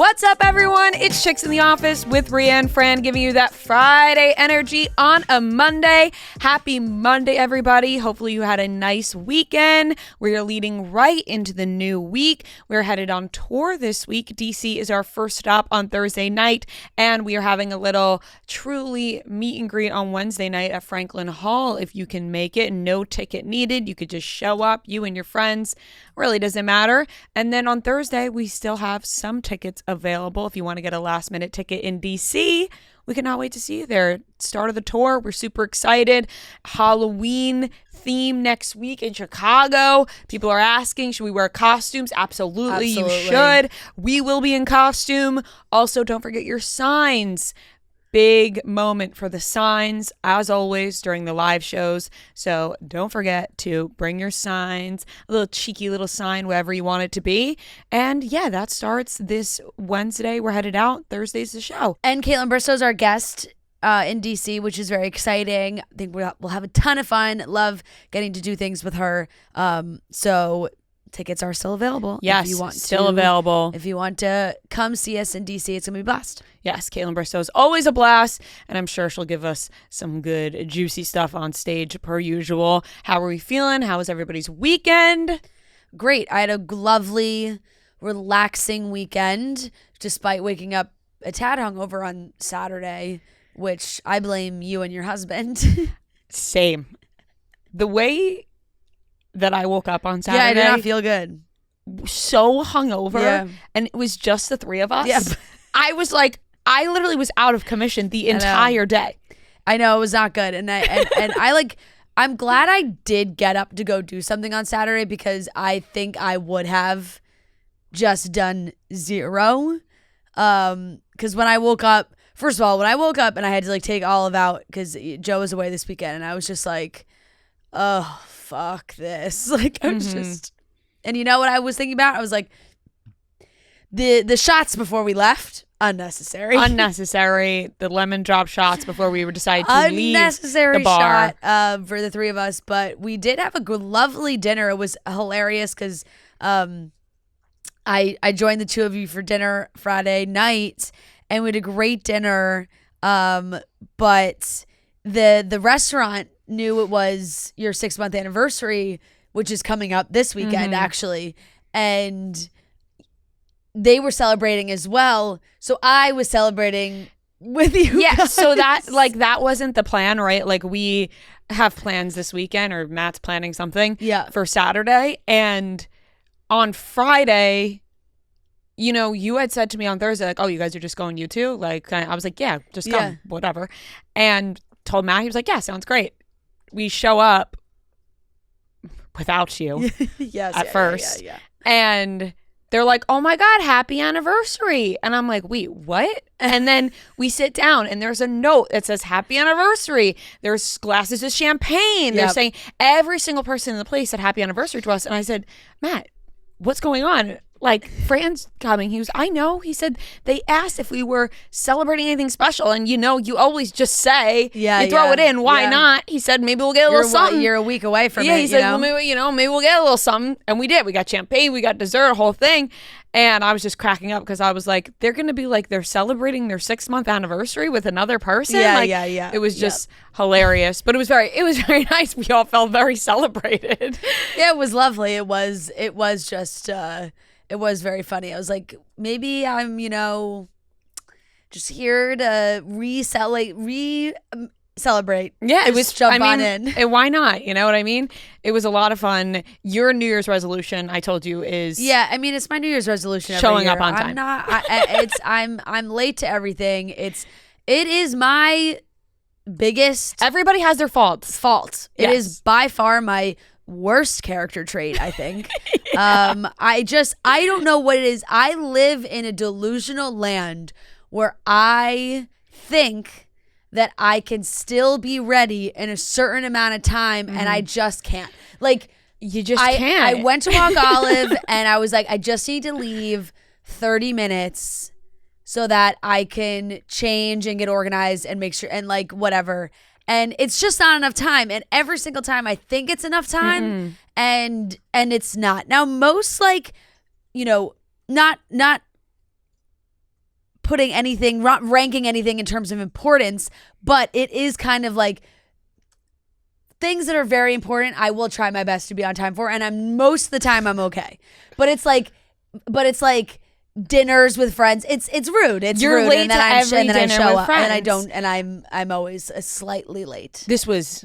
What's up, everyone? It's Chicks in the Office with Rhea and Fran, giving you that Friday energy on a Monday. Happy Monday, everybody. Hopefully you had a nice weekend. We are leading right into the new week. We're headed on tour this week. DC is our first stop on Thursday night, and we are having a little truly meet and greet on Wednesday night at Franklin Hall. If you can make it, no ticket needed. You could just show up, you and your friends. Really doesn't matter. And then on Thursday, we still have some tickets available. If you want to get a last minute ticket in DC, we cannot wait to see you there. Start of the tour. We're super excited. Halloween theme next week in Chicago. People are asking, should we wear costumes? Absolutely. You should. We will be in costume. Also, don't forget your signs. Big moment for the signs, as always, during the live shows. So don't forget to bring your signs, a little cheeky little sign, wherever you want it to be. And yeah, that starts this Wednesday. We're headed out. Thursday's the show. And Caitlin Bristow's our guest in DC, which is very exciting. I think we'll have a ton of fun. Love getting to do things with her. So tickets are still available. Yes, available. If you want to come see us in DC, it's going to be a blast. Yes, Caitlin Bristow is always a blast, and I'm sure she'll give us some good, juicy stuff on stage per usual. How are we feeling? How was everybody's weekend? Great. I had a lovely, relaxing weekend, despite waking up a tad hungover on Saturday, which I blame you and your husband. Same. The way that I woke up on Saturday. Yeah, I did not feel good. So hungover, and it was just the three of us. Yep. I literally was out of commission the entire day. I know, it was not good, and I'm glad I did get up to go do something on Saturday, because I think I would have just done zero. Because when I woke up, first of all, and I had to take Olive out because Joe was away this weekend, and I was just like, oh, fuck this. I'm just, and you know what I was thinking about? I was like, the shots before we left, unnecessary. The lemon drop shots before we decided to leave the bar. Shot for the three of us. But we did have a good, lovely dinner. It was hilarious because I joined the two of you for dinner Friday night, and we had a great dinner. But the restaurant knew it was your 6-month anniversary, which is coming up this weekend, actually. And they were celebrating as well. So I was celebrating with you. Yeah, guys. so that wasn't the plan, right? We have plans this weekend, or Matt's planning something for Saturday. And on Friday, you had said to me on Thursday, oh, you guys are just going, you two? I was like, yeah, just come, whatever. And told Matt, he was like, yeah, sounds great. We show up without you at first. And they're like, oh my God, happy anniversary. And I'm like, wait, what? And then we sit down, and there's a note that says happy anniversary. There's glasses of champagne. They're saying every single person in the place said happy anniversary to us. And I said, Matt, what's going on? Fran's coming. He was, I know. He said they asked if we were celebrating anything special. And you always just say, you throw it in. Why not? He said, maybe we'll get a little something. You're a week away from it. Yeah, he said, well, maybe we'll get a little something. And we did. We got champagne. We got dessert, a whole thing. And I was just cracking up because I was like, they're going to be they're celebrating their 6-month anniversary with another person. Yeah. It was just hilarious. But it was very nice. We all felt very celebrated. Yeah, it was lovely. It was just... It was very funny. I was like, maybe I'm, just here to celebrate. Yeah, it was. Jump on in. Why not? You know what I mean? It was a lot of fun. Your New Year's resolution, I told you, is it's my New Year's resolution. Showing up on time. I'm not. I'm late to everything. It is my biggest. Everybody has their faults. Yes. It is by far my worst character trait, I think. I don't know what it is. I live in a delusional land where I think that I can still be ready in a certain amount of time, and I just can't. You just can't. I went to walk Olive, and I was like, I just need to leave 30 minutes so that I can change and get organized and make sure, and whatever. And it's just not enough time. And every single time I think it's enough time, and it's not. Now, most not putting anything, not ranking anything in terms of importance, but it is kind of like things that are very important. I will try my best to be on time for, and most of the time I'm okay. But it's like dinners with friends. It's rude. It's You're rude. late and then to I every and then I dinner show with up, and I friends. don't, and I'm always slightly late. This was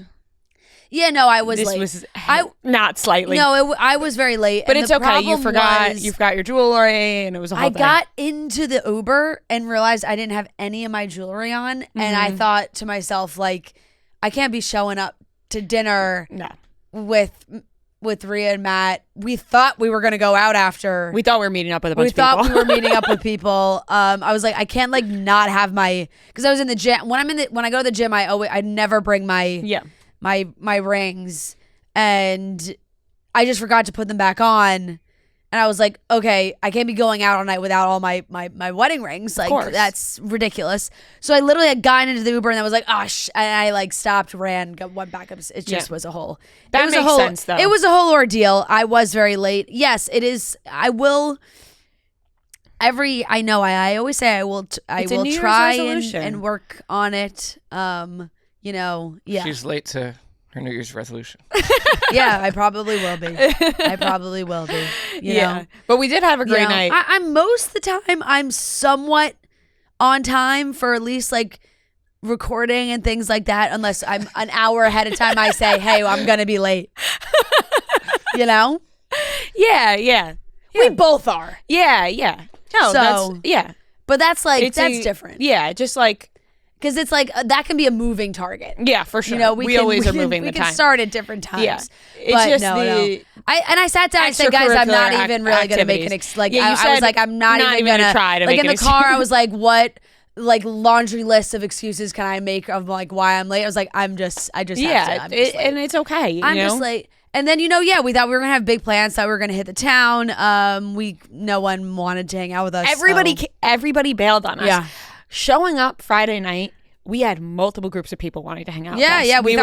Yeah, no, I was this late. was I not slightly. no, I was very late. but and it's the okay. You problem you forgot your jewelry, and it was a whole I thing. got into the Uber and realized I didn't have any of my jewelry on, and I thought to myself, like, I can't be showing up to dinner No. with Rhea and Matt. We thought we were gonna go out after. We thought we were meeting up with a bunch We of people. thought we were meeting up with people. I was like, I can't like not have my, because I was in the gym. When I go to the gym, I never bring my my rings, and I just forgot to put them back on. And I was like, okay, I can't be going out all night without all my wedding rings. Like, course. that's ridiculous. So I literally had gotten into the Uber, and I was like, and I like stopped, ran, went back up. It just was a whole. That it was makes a whole, sense, though. It was a whole ordeal. I was very late. Yes, it is. I will. I always say I will. I It's a will New Year's try resolution. and work on it. Yeah. She's late to her New Year's resolution. Yeah, I probably will be. You know? But we did have a great You know, night. I'm most of the time I'm somewhat on time for at least like recording and things like that, unless I'm an hour ahead of time. I say, hey, I'm gonna be late. You know? Yeah. We both are. Yeah. No, So- that's But that's like It's that's a- different. Yeah, just like Because it's like that can be a moving target. yeah, for sure. You know, we always are moving we the can time. start at different times. Yeah. It's But just no. the I sat down and said, guys, I'm not extracurricular even really going to make an activities. I said was like, I'm not even gonna going try to like make in an the car. excuse. I was like, what like laundry list of excuses can I make of like why I'm late? I was like, I just have to. I'm just late. and it's okay. You I'm know? just late. And then, we thought we were going to have big plans. Thought we were going to hit the town. No one wanted to hang out with us. Everybody bailed on us. Yeah. Showing up Friday night, we had multiple groups of people wanting to hang out with us. Yeah. We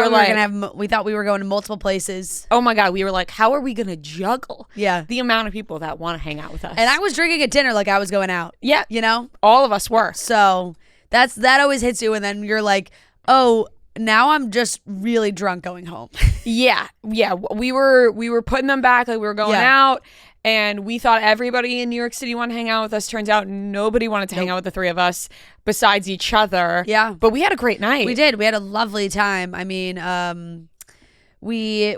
thought we were going to multiple places. Oh my God, we were like, how are we going to juggle Yeah. the amount of people that want to hang out with us? And I was drinking at dinner like I was going out. Yeah. You know? All of us were. So that always hits you, and then you're like, oh, now I'm just really drunk going home. Yeah. We were putting them back like we were going out, and we thought everybody in New York City wanted to hang out with us. Turns out nobody wanted to hang out with the three of us besides each other. Yeah. But we had a great night. We did. We had a lovely time. I mean, we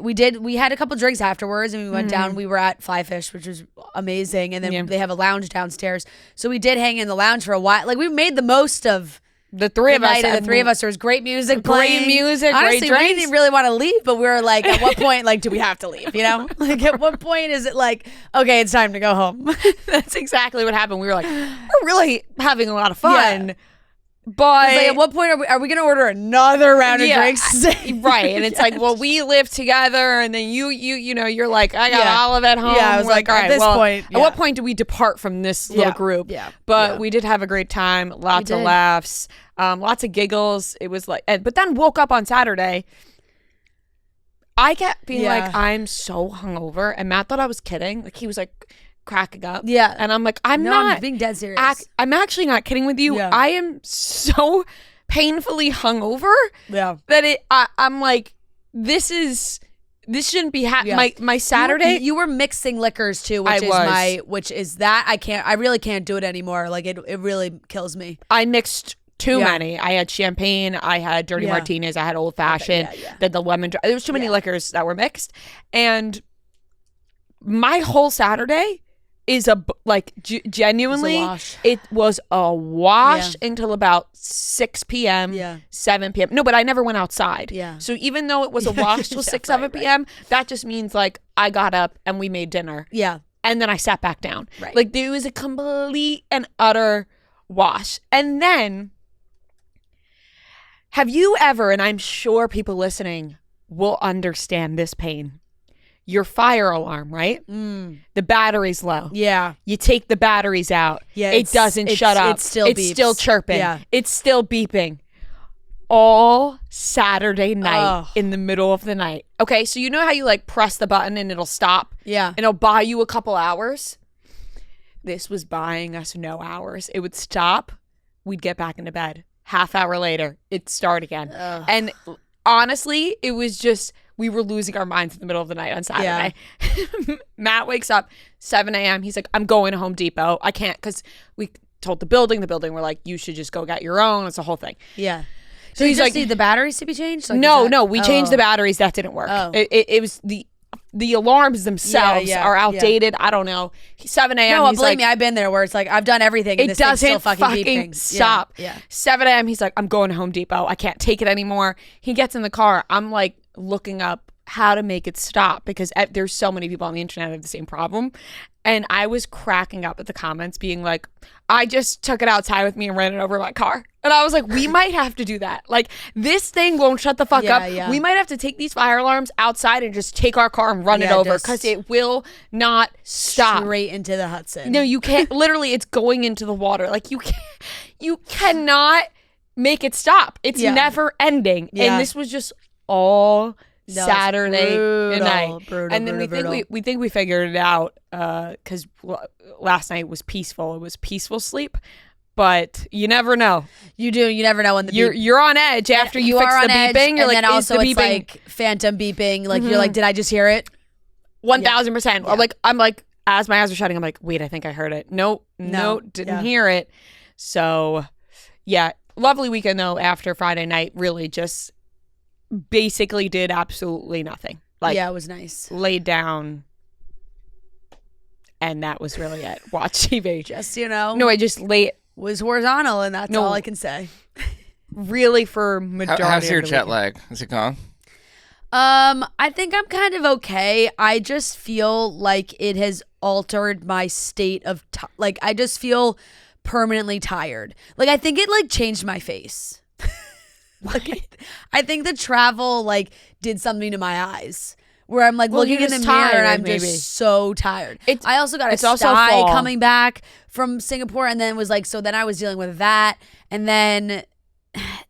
had a couple drinks afterwards, and we went down. We were at Fly Fish, which was amazing, and then they have a lounge downstairs. So we did hang in the lounge for a while. Like we made the most of The three of us. the three of us. There was great music playing. Great music, Honestly, great we drinks. didn't really want to leave, but we were like, at what point, like, do we have to leave? You know, like, at what point is it like, okay, it's time to go home? That's exactly what happened. We were like, we're really having a lot of fun. Yeah. But It's like, at what point are we going to order another round of drinks? Right. And it's like, well, we live together, and then you're like, I got Yeah. Olive at home. Yeah, I was We're like, all at right, this well, point, at what point do we depart from this little group? Yeah. But Yeah. we did have a great time, lots of did. laughs, lots of giggles. It was like, but then woke up on Saturday. I kept being like, I'm so hungover, and Matt thought I was kidding. Like he was like cracking up. Yeah. And I'm like, I'm No, not I'm being dead serious. I'm actually not kidding with you. Yeah. I am so painfully hungover Yeah. that I'm like, this shouldn't be happening. Yeah. My Saturday. You were mixing liquors too, which I really can't do it anymore. Like it really kills me. I mixed too Yeah. many. I had champagne. I had dirty Yeah. martinis. I had old fashioned. Then the lemon. There was too many liquors that were mixed, and my whole Saturday is genuinely. wash. It was a wash until about 6 p.m. Yeah. 7 p.m. No, but I never went outside. Yeah. So even though it was a wash till 6, 7 p.m., that just means like I got up and we made dinner. Yeah. And then I sat back down. Right. Like there was a complete and utter wash. And then, have you ever, and I'm sure people listening will understand this pain, your fire alarm, right? The battery's low. Yeah. You take the batteries out. Yeah, It doesn't shut up. It still It's beeps. still chirping. Yeah. It's still beeping. All Saturday night Oh. in the middle of the night. Okay, so you know how you like press the button and it'll stop? Yeah. And it'll buy you a couple hours? This was buying us no hours. It would stop. we'd get back into bed. Half hour later, it'd start again. And honestly, it was just, we were losing our minds in the middle of the night on Saturday. Yeah. Matt wakes up 7 a.m. He's like, I'm going to Home Depot. I can't, because we told the building were like, you should just go get your own. It's a whole thing. Yeah. So you just need the batteries to be changed? Like, no, we changed the batteries. That didn't work. It was the alarms themselves are outdated. I don't know. 7 a.m. No, believe me, I've been there where it's like, I've done everything and it this thing's still doesn't fucking beeping. stop. Yeah. 7 a.m. He's like, I'm going to Home Depot. I can't take it anymore. He gets in the car. I'm like looking up how to make it stop because there's so many people on the internet that have the same problem. And I was cracking up at the comments being like, I just took it outside with me and ran it over my car. And I was like, we might have to do that. Like, this thing won't shut the fuck up. Yeah. We might have to take these fire alarms outside and just take our car and run it over because it will not stop. Straight into the Hudson. No, you can't. Literally, it's going into the water. Like, you cannot make it stop. It's never ending. Yeah. And this was just all Saturday night. And then we think we figured it out because last night was peaceful. It was peaceful sleep. But you never know. You do. You never know when the you're on edge after you fix the beeping. You're like, then also it's it's like phantom beeping. Like you're like, did I just hear it? 1000%. Or like I'm like, as my eyes are shutting, I'm like, wait, I think I heard it. Nope, didn't hear it. So yeah, lovely weekend though. After Friday night, really just basically did absolutely nothing. Like, yeah, it was nice. Laid down. And that was really it. Watch TV. Just, no, I just was horizontal, and that's all I can say. Really, for majority. How's your of the jet weekend. lag? Is it gone? I think I'm kind of okay. I just feel like it has altered my state of like I just feel permanently tired. Like I think it like changed my face. Like I think the travel like did something to my eyes. Where I'm like looking in the mirror and I'm just so tired. I also got a sty coming back from Singapore and then was like, so then I was dealing with that. And then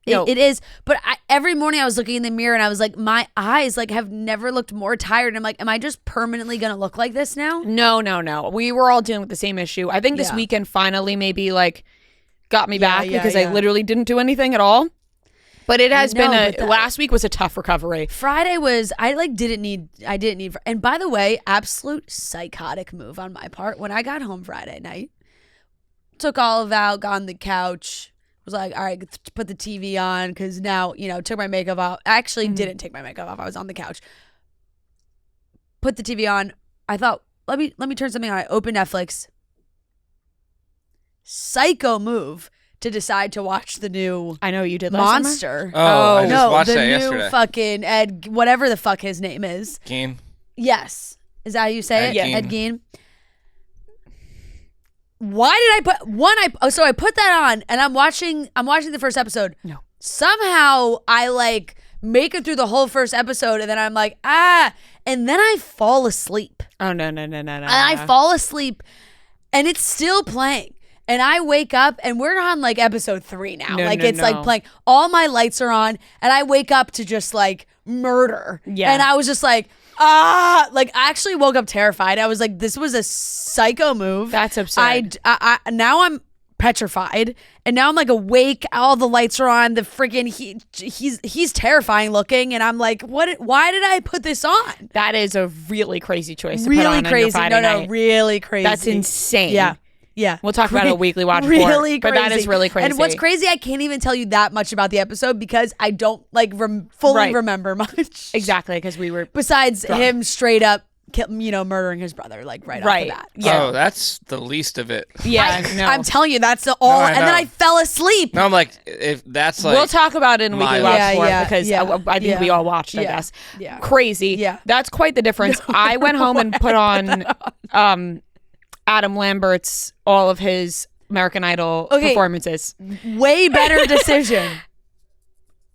it is. But every morning I was looking in the mirror and I was like, my eyes like have never looked more tired. And I'm like, am I just permanently going to look like this now? No. We were all dealing with the same issue. I think this weekend finally maybe like got me back because I literally didn't do anything at all. But it has been last week was a tough recovery. Friday was, I didn't need, and by the way, absolute psychotic move on my part. When I got home Friday night, took Olive out, got on the couch, was like, all right, put the TV on because now, took my makeup off. I actually didn't take my makeup off. I was on the couch. Put the TV on. I thought, let me turn something on. I opened Netflix. Psycho move. To decide to watch the new I know you did Monster. Oh, I just watched that yesterday. The new fucking Ed, whatever the fuck his name is. Gein. Yes. Is that how you say it? Yeah. Ed Gein. Why did I put so I put that on and I'm watching the first episode. No. Somehow I like make it through the whole first episode and then I'm like, and then I fall asleep. Oh no. And I fall asleep and it's still playing. And I wake up and we're on like episode 3 now. It's like playing. All my lights are on and I wake up to just like murder. Yeah. And I was just like, like I actually woke up terrified. I was like, this was a psycho move. That's absurd. I now I'm petrified and now I'm like awake. All the lights are on. The freaking he's terrifying looking and I'm like, why did I put this on? That is a really crazy choice to put on your Friday night. Really crazy. That's insane. Yeah. We'll talk about a weekly watch really report, but that is really crazy. And what's crazy, I can't even tell you that much about the episode because I don't like fully remember much. Exactly, because we were besides him straight up, murdering his brother like right off the bat. Yeah. Oh, that's the least of it. Yeah, I'm telling you, that's the all. And then I fell asleep. No, I'm like, if that's like, we'll talk about it in weekly watch report because I think we all watched. I guess. Yeah. Crazy. Yeah. That's quite the difference. I went home and put on Adam Lambert's all of his American Idol performances. Way better decision.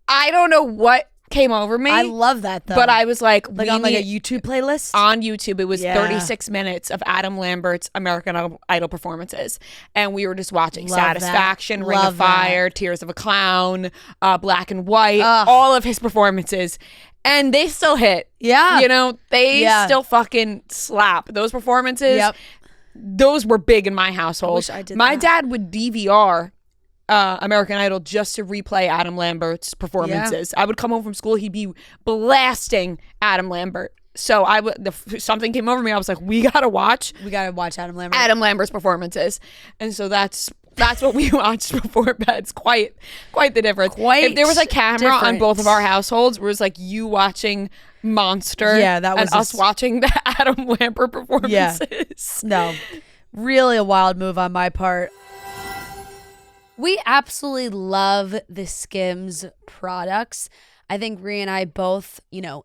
I don't know what came over me. I love that though. But I was like on like a YouTube playlist? On YouTube. It was 36 minutes of Adam Lambert's American Idol performances. And we were just watching Satisfaction, Ring of Fire, Tears of a Clown, Black and White, all of his performances. And they still hit. Yeah. They still fucking slap. Those performances. Yep. Those were big in my household. I wish I did my dad would DVR American Idol just to replay Adam Lambert's performances. I would come home from school, he'd be blasting Adam Lambert. So something came over me. I was like, we gotta watch Adam Lambert. Adam Lambert's performances, and so that's what we watched before bed. It's quite the difference. If there was a camera on both of our households, where it was like you watching Monster, that was and us watching the Adam Lambert performances. No, really a wild move on my part. We absolutely love the Skims products. I think Rhea and I both,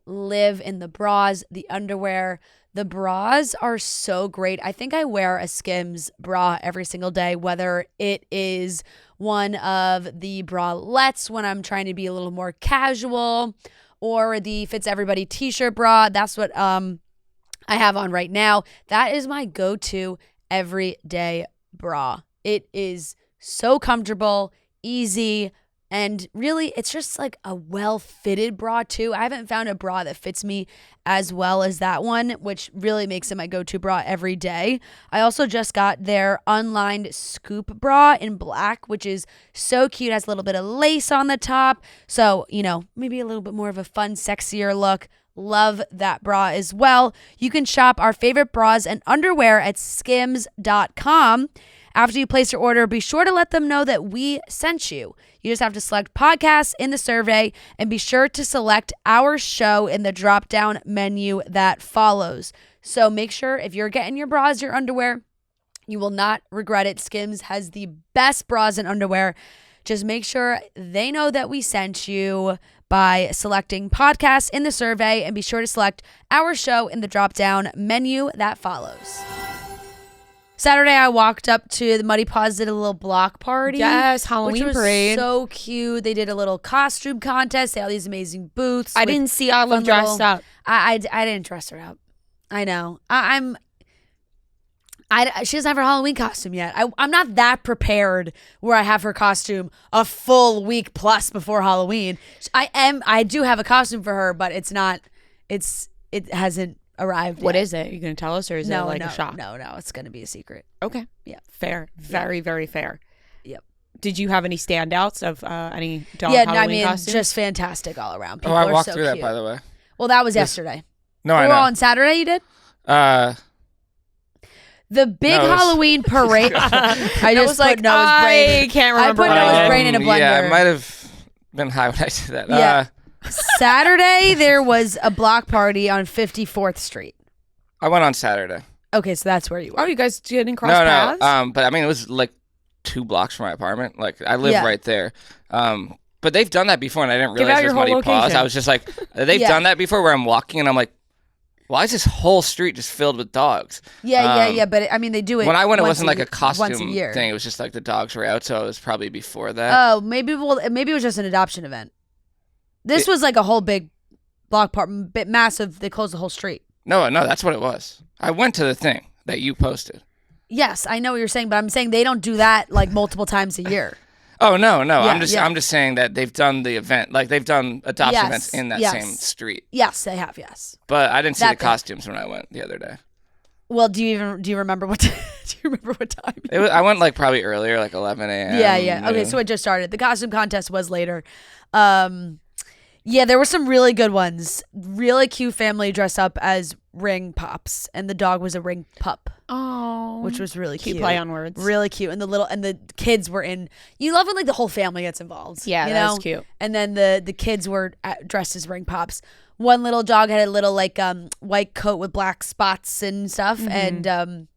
live in the bras, the underwear. The bras are so great. I think I wear a Skims bra every single day, whether it is one of the bralettes when I'm trying to be a little more casual, or the Fits Everybody t-shirt bra. That's what I have on right now. That is my go-to everyday bra. It is so comfortable, easy, and really, it's just like a well-fitted bra too. I haven't found a bra that fits me as well as that one, which really makes it my go-to bra every day. I also just got their unlined scoop bra in black, which is so cute. It has a little bit of lace on the top. So, maybe a little bit more of a fun, sexier look. Love that bra as well. You can shop our favorite bras and underwear at skims.com. After you place your order, be sure to let them know that we sent you. You just have to select podcasts in the survey and be sure to select our show in the drop-down menu that follows. So make sure if you're getting your bras, your underwear, you will not regret it. Skims has the best bras and underwear. Just make sure they know that we sent you by selecting podcasts in the survey, and be sure to select our show in the drop-down menu that follows. Saturday, I walked up to the Muddy Paws, did a little block party. Yes, Halloween which was parade. So cute. They did a little costume contest. They had all these amazing booths. I didn't see Olive dressed up. I didn't dress her up. I know. She doesn't have her Halloween costume yet. I'm not that prepared where I have her costume a full week plus before Halloween. I do have a costume for her, but it hasn't arrived What yet. is it? Are you going to tell us, or is it like a shock? No, it's going to be a secret. Okay. Yeah. Fair. Very, very fair. Yep. Did you have any standouts of any dog Halloween costumes? Just fantastic all around. People I are walked so through that, cute. by the way. Well, that was yesterday. No, I Or know. on Saturday you did? The big No, it was- Halloween parade. I just was like, put Noah's brain. I can't remember. I put what Noah's did. brain in a blender. Yeah, I might have been high when I did that. Yeah. Saturday, there was a block party on 54th Street. I went on Saturday. Okay, so that's where you were. Oh, you guys didn't cross paths? But I mean, it was like 2 blocks from my apartment. Like, I live Yeah. right there. But they've done that before, and I didn't Give realize out it was your whole Muddy Paws. location. I was just like, they've Yeah. done that before where I'm walking, and I'm like, why is this whole street just filled with dogs? Yeah. But I mean, they do it. When I went, it once wasn't like a once costume a year. thing. It was just like the dogs were out, so it was probably before that. Oh, maybe it was just an adoption event. This was like a whole big block party, bit massive. They closed the whole street. No, that's what it was. I went to the thing that you posted. Yes, I know what you're saying, but I'm saying they don't do that like multiple times a year. Oh no! Yeah, I'm just saying that they've done the event, like they've done adoption Yes, events in that yes. same street. Yes, they have. Yes. But I didn't see That the thing. costumes when I went the other day. Well, do you remember what? Do you remember what time? I went like probably earlier, like 11 a.m. Yeah. Okay, so it just started. The costume contest was later. Yeah, there were some really good ones. Really cute family dressed up as ring pups, and the dog was a ring pup, Oh. which was really cute. Play on words. Really cute, and the kids were in. You love when like the whole family gets involved. Yeah, you that know? was cute. And then the kids were dressed as ring pups. One little dog had a little like white coat with black spots and stuff, and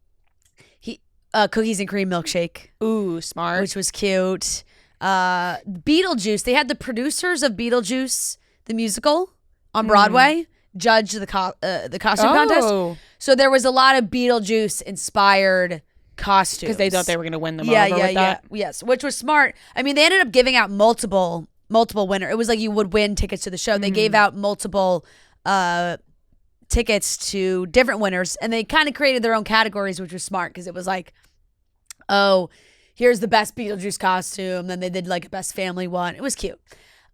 he cookies and cream milkshake, Ooh, smart. which was cute. Beetlejuice. They had the producers of Beetlejuice, the musical, on Broadway, judge the costume contest. So there was a lot of Beetlejuice inspired costumes Because they thought they were going to win them yeah, over with that. yes, which was smart. I mean, they ended up giving out multiple winners. It was like you would win tickets to the show. They gave out multiple tickets to different winners, and they kind of created their own categories, which was smart because it was like, oh, here's the best Beetlejuice costume. Then they did like a best family one. It was cute.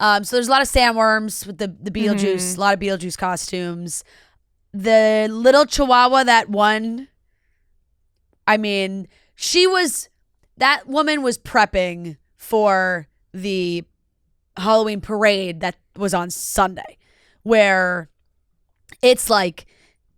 So there's a lot of sandworms with the Beetlejuice, a lot of Beetlejuice costumes. The little Chihuahua that won, I mean, that woman was prepping for the Halloween parade that was on Sunday, where it's like,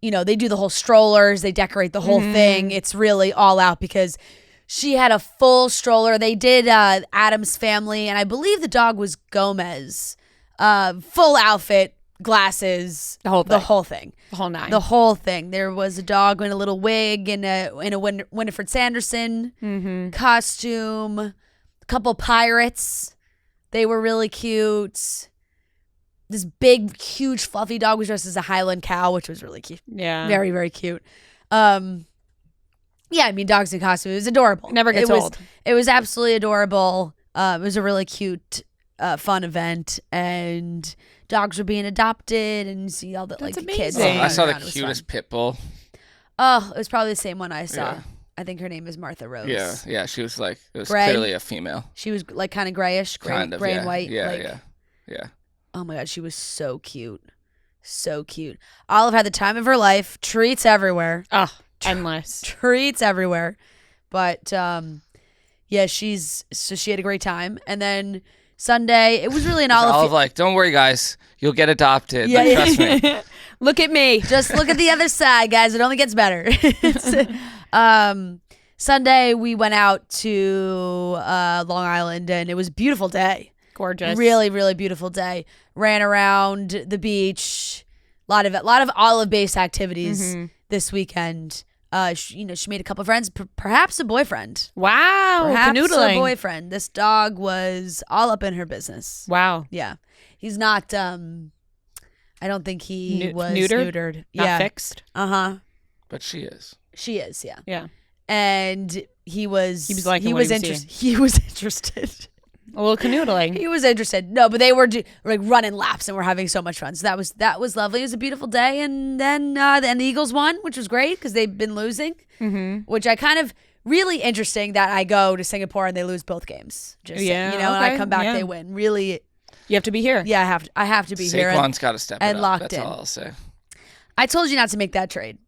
you know, they do the whole strollers, they decorate the whole thing. It's really all out because she had a full stroller. They did Adam's family, and I believe the dog was Gomez. Full outfit, glasses, The whole thing. the whole thing, The whole nine. the whole thing. There was a dog in a little wig and a Winifred Sanderson costume. A couple pirates. They were really cute. This big, huge, fluffy dog was dressed as a Highland cow, which was really cute. Yeah. Very, very cute. Yeah, I mean, dogs in costume. It was adorable. Never gets old. It was absolutely adorable. It was a really cute, fun event, and dogs were being adopted, and you see all the That's the kids. amazing. I saw the around. It was cutest fun. pit bull. Oh, it was probably the same one I saw. Yeah. I think her name is Martha Rose. Yeah. She was like, it was Gray. clearly a female. She was like kind of grayish, gray Kind of. and Yeah. white. Yeah. like, Yeah. Oh my God, she was so cute. So cute. Olive had the time of her life. Treats everywhere. Oh, endless. Treats everywhere. But yeah, she had a great time. And then Sunday, it was really an Olive Olive. like, don't worry, guys. You'll get adopted. Yeah, Like, yeah. trust me. Look at me. Just look at the other side, guys. It only gets better. Sunday, we went out to Long Island, and it was a beautiful day. Gorgeous. Really, really beautiful day. Ran around the beach. A lot of Olive-based activities this weekend. She made a couple of friends, perhaps a boyfriend. Wow. Perhaps Canoodling. a boyfriend. This dog was all up in her business. Wow. Yeah. He's not, I don't think he was neutered. Not Yeah. fixed. Uh-huh. But she is. She is, yeah. Yeah. And he was liking what he was interested. He was interested. A little canoodling. He was interested. No, but they were like running laps and we're having so much fun. So that was lovely. It was a beautiful day, and then the Eagles won, which was great because they've been losing. Which I kind of really interesting that I go to Singapore and they lose both games. Just Yeah, and I okay, come back, yeah. they win. Really, You have to be here. yeah. I have to be here. Saquon's got to step and it up. locked That's in. all I'll say. I told you not to make that trade.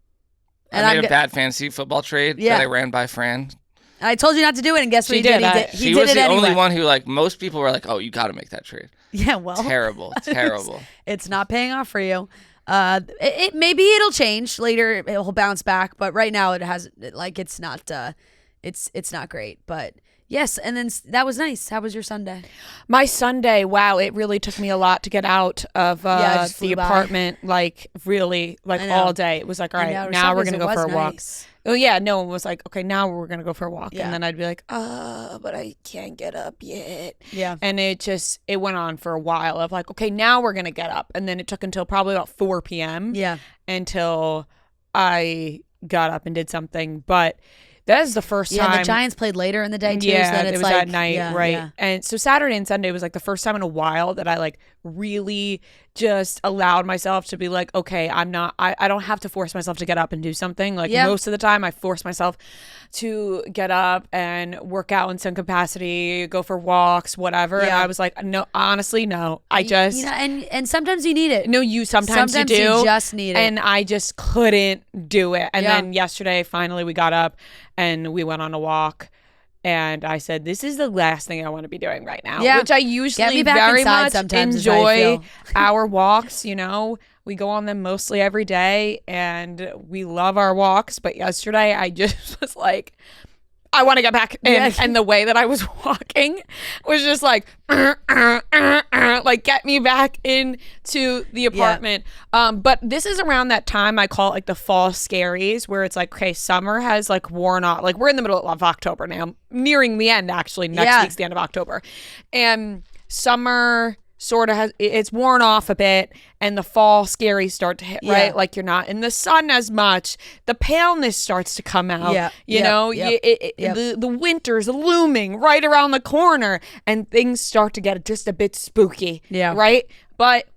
I made a bad fantasy football trade Yeah. that I ran by Fran. I told you not to do it, and guess what She he did? did. He did. He She did was it the anyway. only one who, like, most people were like, oh, you got to make that trade. Yeah, well, Terrible. Terrible. it's not paying off for you. It maybe it'll change later. It'll bounce back, but right now it has it's not. It's not great. But yes, and then that was nice. How was your Sunday? My Sunday, wow, it really took me a lot to get out of it just the flew by. apartment, really, I know. all day. It was like, all I right, know, now we're Sundays, going to it go for a was walk. nice. Oh, yeah, no one was like, okay, now we're going to go for a walk. Yeah. And then I'd be like, but I can't get up yet. Yeah. And it went on for a while of like, okay, now we're going to get up. And then it took until probably about 4 p.m. Yeah. until I got up and did something. But that is the first Yeah, time. the Giants played later in the day too. Yeah, so then it's it was like, at night, yeah, right? yeah. And so Saturday and Sunday was like the first time in a while that I like really just allowed myself to be like, okay, I don't have to force myself to get up and do something. Like Yeah. most of the time I force myself to get up and work out in some capacity, go for walks, whatever. And Yeah. I was like, no, honestly, no. I just You know, and sometimes you need it. no, you sometimes you do. you just need it. And I just couldn't do it. And Yeah. then yesterday, finally, we got up and we went on a walk. And I said, this is the last thing I want to be doing right now. Yeah. Which I Get usually me back very inside much sometimes is how I enjoy feel. our walks. You know, we go on them mostly every day and we love our walks. But yesterday, I just was like, I want to get back in. Yeah. And the way that I was walking was just like, like get me back into the apartment. But this is around that time I call it like the fall scaries, where it's like, okay, summer has like worn off. Like we're in the middle of October now, nearing the end actually. Next week's the end of October. And summer sort of it's worn off a bit, and the fall scaries start to hit, right? Like you're not in the sun as much. The paleness starts to come out. Yeah. You Yep. know, Yep. Yep. the winter's looming right around the corner, and things start to get just a bit spooky. Yeah. Right? But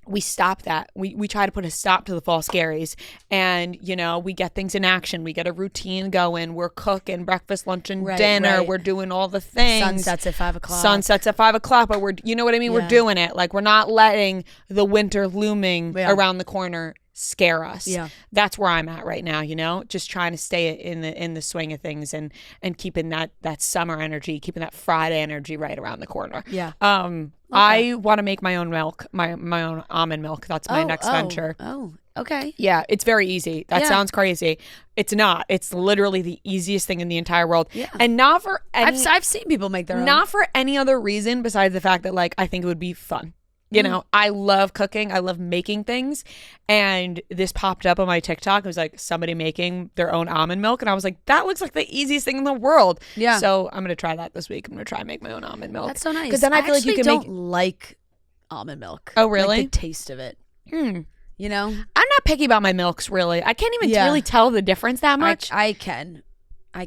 we stop that. We try to put a stop to the fall scaries, and you know, we get things in action. We get a routine going. We're cooking breakfast, lunch, and Right, dinner. right. We're doing all the things. Sunsets at 5 o'clock. Sunsets at 5 o'clock, but you know what I mean? Yeah. We're doing it. Like we're not letting the winter looming Yeah. around the corner scare us. Yeah. That's where I'm at right now, just trying to stay in the swing of things and keeping that summer energy, keeping that Friday energy right around the corner. Yeah. I want to make my own milk, my own almond milk. That's my next venture. Oh, okay. Yeah, it's very easy. That Yeah. sounds crazy. It's not. It's literally the easiest thing in the entire world. Yeah. And not for any I've seen people make their own. not for any other reason besides the fact that I think it would be fun. I love cooking. I love making things. And this popped up on my TikTok. It was like somebody making their own almond milk. And I was like, that looks like the easiest thing in the world. Yeah. So I'm going to try that this week. I'm going to try and make my own almond milk. That's so nice. Because then I feel like you can don't make. like almond milk. Oh, really? Like the taste of it. Hmm. I'm not picky about my milks, really. I can't even Yeah. really tell the difference that much. I can. I I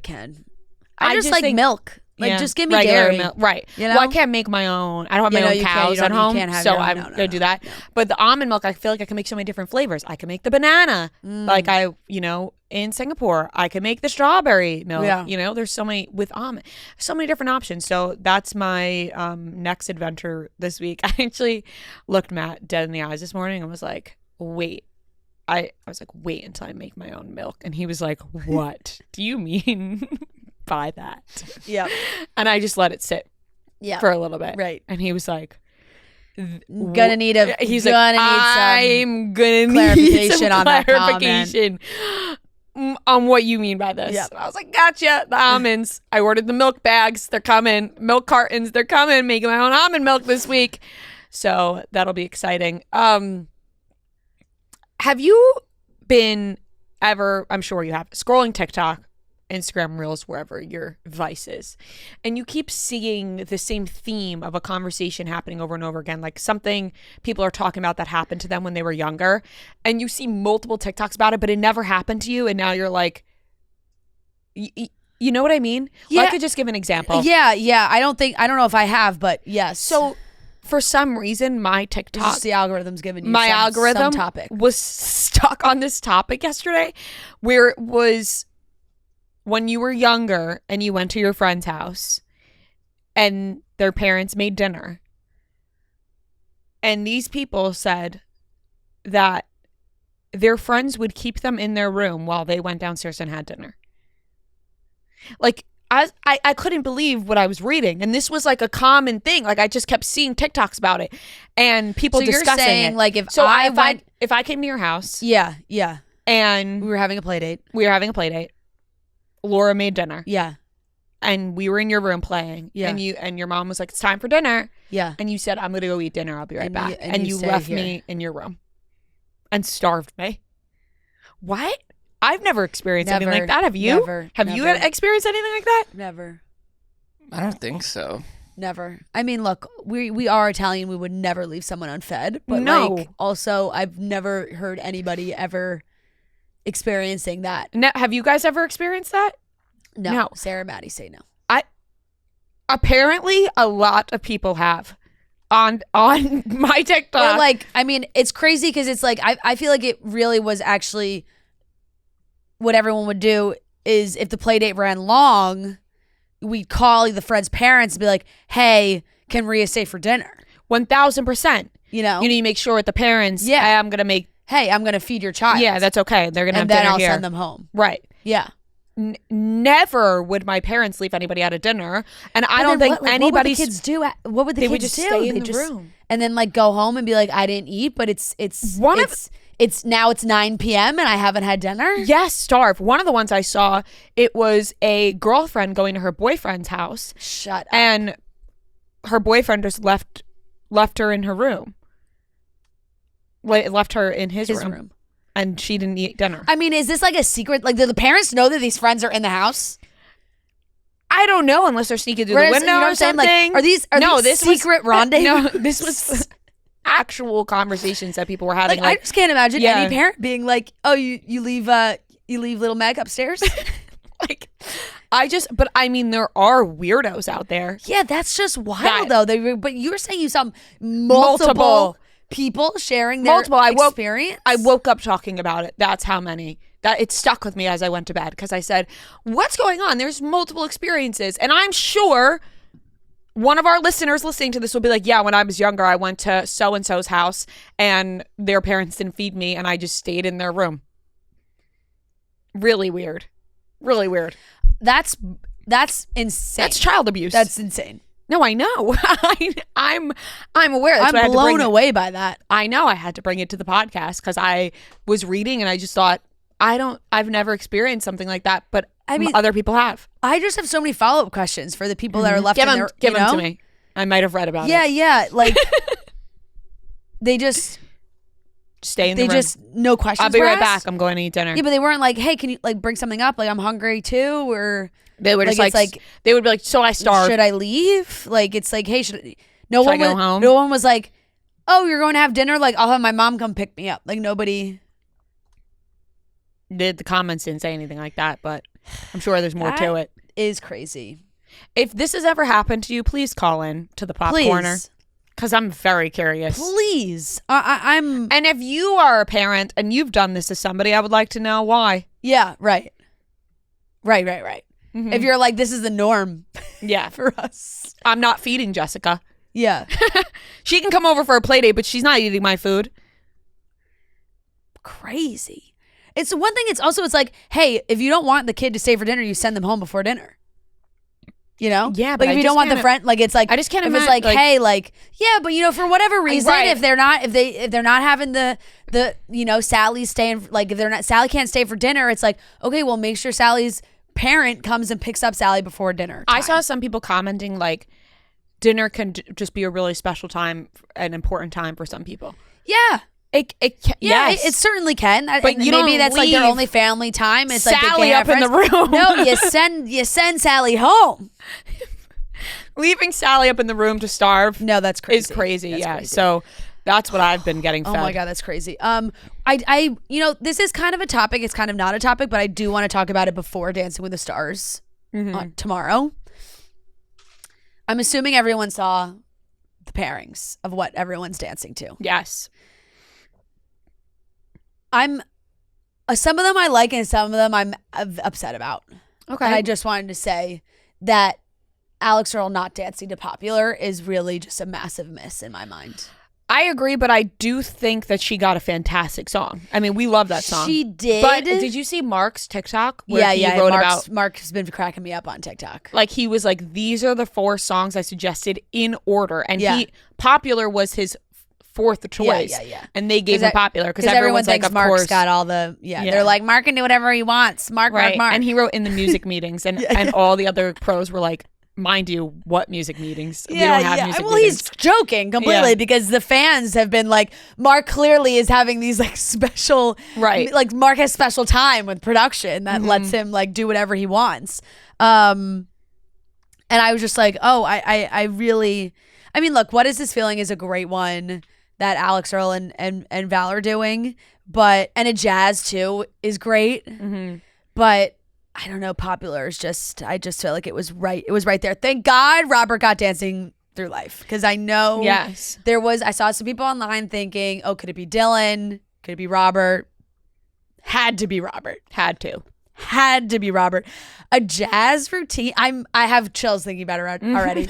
just just like think- milk. Like, Yeah, just give me regular dairy. milk. Right. You know? Well, I can't make my own. I don't have my own you can't. cows You at don't- you home. can't have So your own. I'm No, going to do no. that. But the almond milk, I feel like I can make so many different flavors. I can make the banana. Like in Singapore, I can make the strawberry milk. Yeah. There's so many with almond, so many different options. So that's my next adventure this week. I actually looked Matt dead in the eyes this morning and was like, wait. I was like, wait until I make my own milk. And he was like, what do you mean by that? Yeah. And I just let it sit Yeah. for a little bit. Right. And he was like, Gonna need a. he's gonna like, need some I'm gonna need clarification some on that clarification on what you mean by this. Yeah. And I was like, gotcha. The almonds. I ordered the milk bags. They're coming. Milk cartons. They're coming. Making my own almond milk this week. So that'll be exciting. Have you been ever, I'm sure you have, scrolling TikTok, Instagram Reels, wherever your vice is, and you keep seeing the same theme of a conversation happening over and over again, like something people are talking about that happened to them when they were younger, and you see multiple TikToks about it, but it never happened to you, and now you're like, you know what I mean? Yeah. Well, I could just give an example. Yeah. I don't know if I have, but yes. So for some reason, my TikTok, just the algorithm's giving you my some algorithm topic. was stuck on this topic yesterday, where it was when you were younger and you went to your friend's house and their parents made dinner, and these people said that their friends would keep them in their room while they went downstairs and had dinner. Like, I couldn't believe what I was reading, and this was like a common thing. Like, I just kept seeing TikToks about it and people So you're discussing saying, it. like, if so I if I came to your house, yeah, and we were having a play date. we were having a play date, Laura made dinner, Yeah, and we were in your room playing, Yeah. and your mom was like, it's time for dinner, yeah. and you said, I'm gonna go eat dinner, I'll be right And back, you- and and you you stay left here. me in your room and starved me. What? I've never experienced anything like that. Have you? Never. Have you never, experienced anything like that? Never. I don't think so. Never. I mean, look, we are Italian. We would never leave someone unfed. But No. like, also, I've never heard anybody ever experiencing that. Have you guys ever experienced that? No. Sarah and Maddie say no. Apparently, a lot of people have on my TikTok. Or like, I mean, it's crazy because it's like, I feel like it really was actually what everyone would do is if the play date ran long, we'd call the friend's parents and be like, hey, can Rhea stay for dinner? 1,000%. You know? You make sure with the parents. Yeah. Hey, I'm gonna make. Hey, I'm going to feed your child. Yeah, that's okay. They're gonna have and then dinner I'll here. send them home. Right. Yeah. Never would my parents leave anybody out of dinner, and I But don't then think what would the anybody's. kids do? What would the They kids would just do? stay in They the just- room. and then like go home and be like, I didn't eat, but it's One of- it's now it's 9 p.m. and I haven't had dinner. Yes, starve. One of the ones I saw, it was a girlfriend going to her boyfriend's house, Shut up. and her boyfriend just left her in her room. Left her in his room, and she didn't eat dinner. I mean, is this like a secret? Like, do the parents know that these friends are in the house? I don't know unless they're sneaking through Whereas, the window you know what or I'm saying? something. Like, are these secret rendezvous? No, this was actual conversations that people were having. Like, I just can't imagine Yeah. any parent being like, "Oh, you leave little Meg upstairs." like, but I mean, there are weirdos out there. Yeah, that's just wild That- though. But you were saying you saw multiple people sharing their experience. I woke up talking about it. That's how many. That it stuck with me as I went to bed because I said, "What's going on?" There's multiple experiences, and I'm sure one of our listeners listening to this will be like, yeah, when I was younger, I went to so-and-so's house and their parents didn't feed me and I just stayed in their room. Really weird. Really weird. That's insane. That's child abuse. That's insane. No, I know. I'm aware. That's why I I'm had to blown away by that. I know. I had to bring it to the podcast because I was reading and I just thought, I've never experienced something like that, but I mean, other people have. I just have so many follow-up questions for the people that are left Give in them, their, give them to me. I might have read about it. Yeah. Like, they just stay in the room. no questions. I'll be were right asked. back. I'm going to eat dinner. Yeah, but they weren't like, hey, can you like bring something up? Like, I'm hungry too, or they were just like, they would be like, so I starved. Should I leave? Like, it's like, hey, should I go home? No one was like, oh, you're going to have dinner? Like, I'll have my mom come pick me up. Like, nobody. The comments didn't say anything like that, but I'm sure there's more to it. Is crazy. If this has ever happened to you, please call in to the Pop Corner. Because I'm very curious. Please. I'm. And if you are a parent and you've done this to somebody, I would like to know why. Yeah, right. Right. Mm-hmm. If you're like, this is the norm. Yeah. For us. I'm not feeding Jessica. Yeah. She can come over for a play date, but she's not eating my food. Crazy. It's one thing. It's like, hey, if you don't want the kid to stay for dinner, you send them home before dinner. You know? Yeah, but like if you don't want the friend, like it's like I just can't if imagine. It's like, hey, like yeah, but you know, for whatever reason, right. if they're not having the you know, Sally's staying, like if they're not, Sally can't stay for dinner. It's like, okay, well, make sure Sally's parent comes and picks up Sally before dinner time. I saw some people commenting like dinner can just be a really special time, an important time for some people. Yeah. Yes. It certainly can. But maybe that's like their only family time. It's Sally like they up in the room. No, you send Sally home. Leaving Sally up in the room to starve. No, that's crazy. Is crazy. That's yeah. crazy. So that's what I've been getting fed. Oh my God, that's crazy. I you know, this is kind of a topic. It's kind of not a topic, but I do want to talk about it before Dancing with the Stars tomorrow. I'm assuming everyone saw the pairings of what everyone's dancing to. Yes. I'm some of them I like and some of them I'm upset about. Okay. And I just wanted to say that Alex Earl not dancing to Popular is really just a massive miss in my mind. I agree, but I do think that she got a fantastic song. I mean, we love that song. She did. But did you see Mark's TikTok? Where he wrote Mark has been cracking me up on TikTok. Like he was like, these are the 4 songs I suggested in order. And Popular was his 4th choice. Yeah. And they gave him Popular because everyone thinks like, Mark's course. got all the, they're like, Mark can do whatever he wants. Mark. And he wrote in the music meetings and all the other pros were like, mind you, what music meetings? We don't have music well, meetings. he's joking completely because the fans have been like, Mark clearly is having these like special, like Mark has special time with production that lets him like do whatever he wants. And I was just like, oh, I really, I mean, look, What Is This Feeling is a great one that Alex Earl and Val are doing, and a jazz too is great, but I don't know, Popular is just, I just feel like it was right there. Thank God Robert got Dancing Through Life, because I know I saw some people online thinking, oh, could it be Dylan? Could it be Robert? Had to be Robert. Had to be Robert. A jazz routine. I have chills thinking about it already.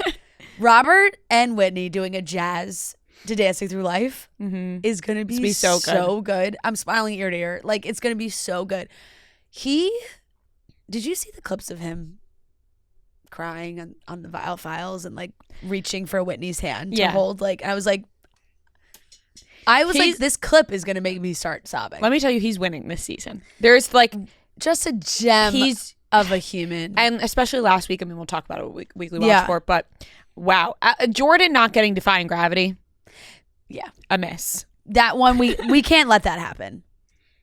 Robert and Whitney doing a jazz to Dancing Through Life is going to be so good. I'm smiling ear to ear. Like, it's going to be so good. Did you see the clips of him crying on the vial files and like reaching for Whitney's hand to hold? Like, I was like, this clip is going to make me start sobbing. Let me tell you, he's winning this season. There's like just a gem of a human. And especially last week, I mean, we'll talk about it weekly watch for it, but wow. Jordan not getting Defying Gravity. Yeah. A miss. That one, we can't let that happen.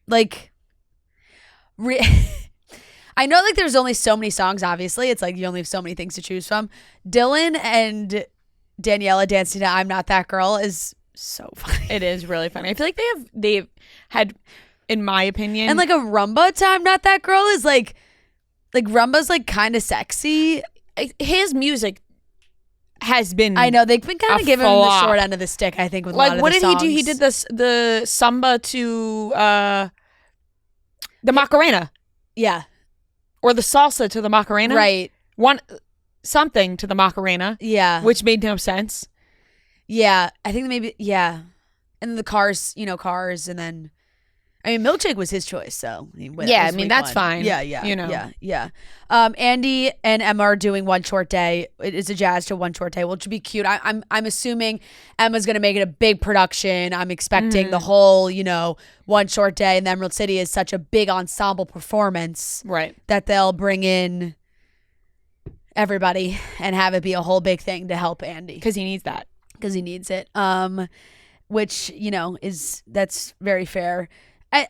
Like, I know like there's only so many songs, obviously. It's like you only have so many things to choose from. Dylan and Daniela dancing to I'm Not That Girl is so funny. It is really funny. I feel like they've had, in my opinion. And like a rumba to I'm Not That Girl is like rumba's like kind of sexy. His music has been, I know, they've been kind of giving him the short end of the stick, I think, with a lot of the songs. Like, what did he do? He did the samba to the Macarena. Yeah. Or the salsa to the Macarena. Right. something to the Macarena, Yeah. which made no sense. Yeah. I think maybe, yeah. And then the cars, and then, I mean, Milkshake was his choice, so. Yeah, I mean, that's fine. Yeah. Yeah. Andy and Emma are doing One Short Day. It is a jazz to One Short Day, which would be cute. I'm assuming Emma's going to make it a big production. I'm expecting the whole, One Short Day, and the Emerald City is such a big ensemble performance. Right. That they'll bring in everybody and have it be a whole big thing to help Andy. Because he needs that. Because he needs it. Which, that's very fair.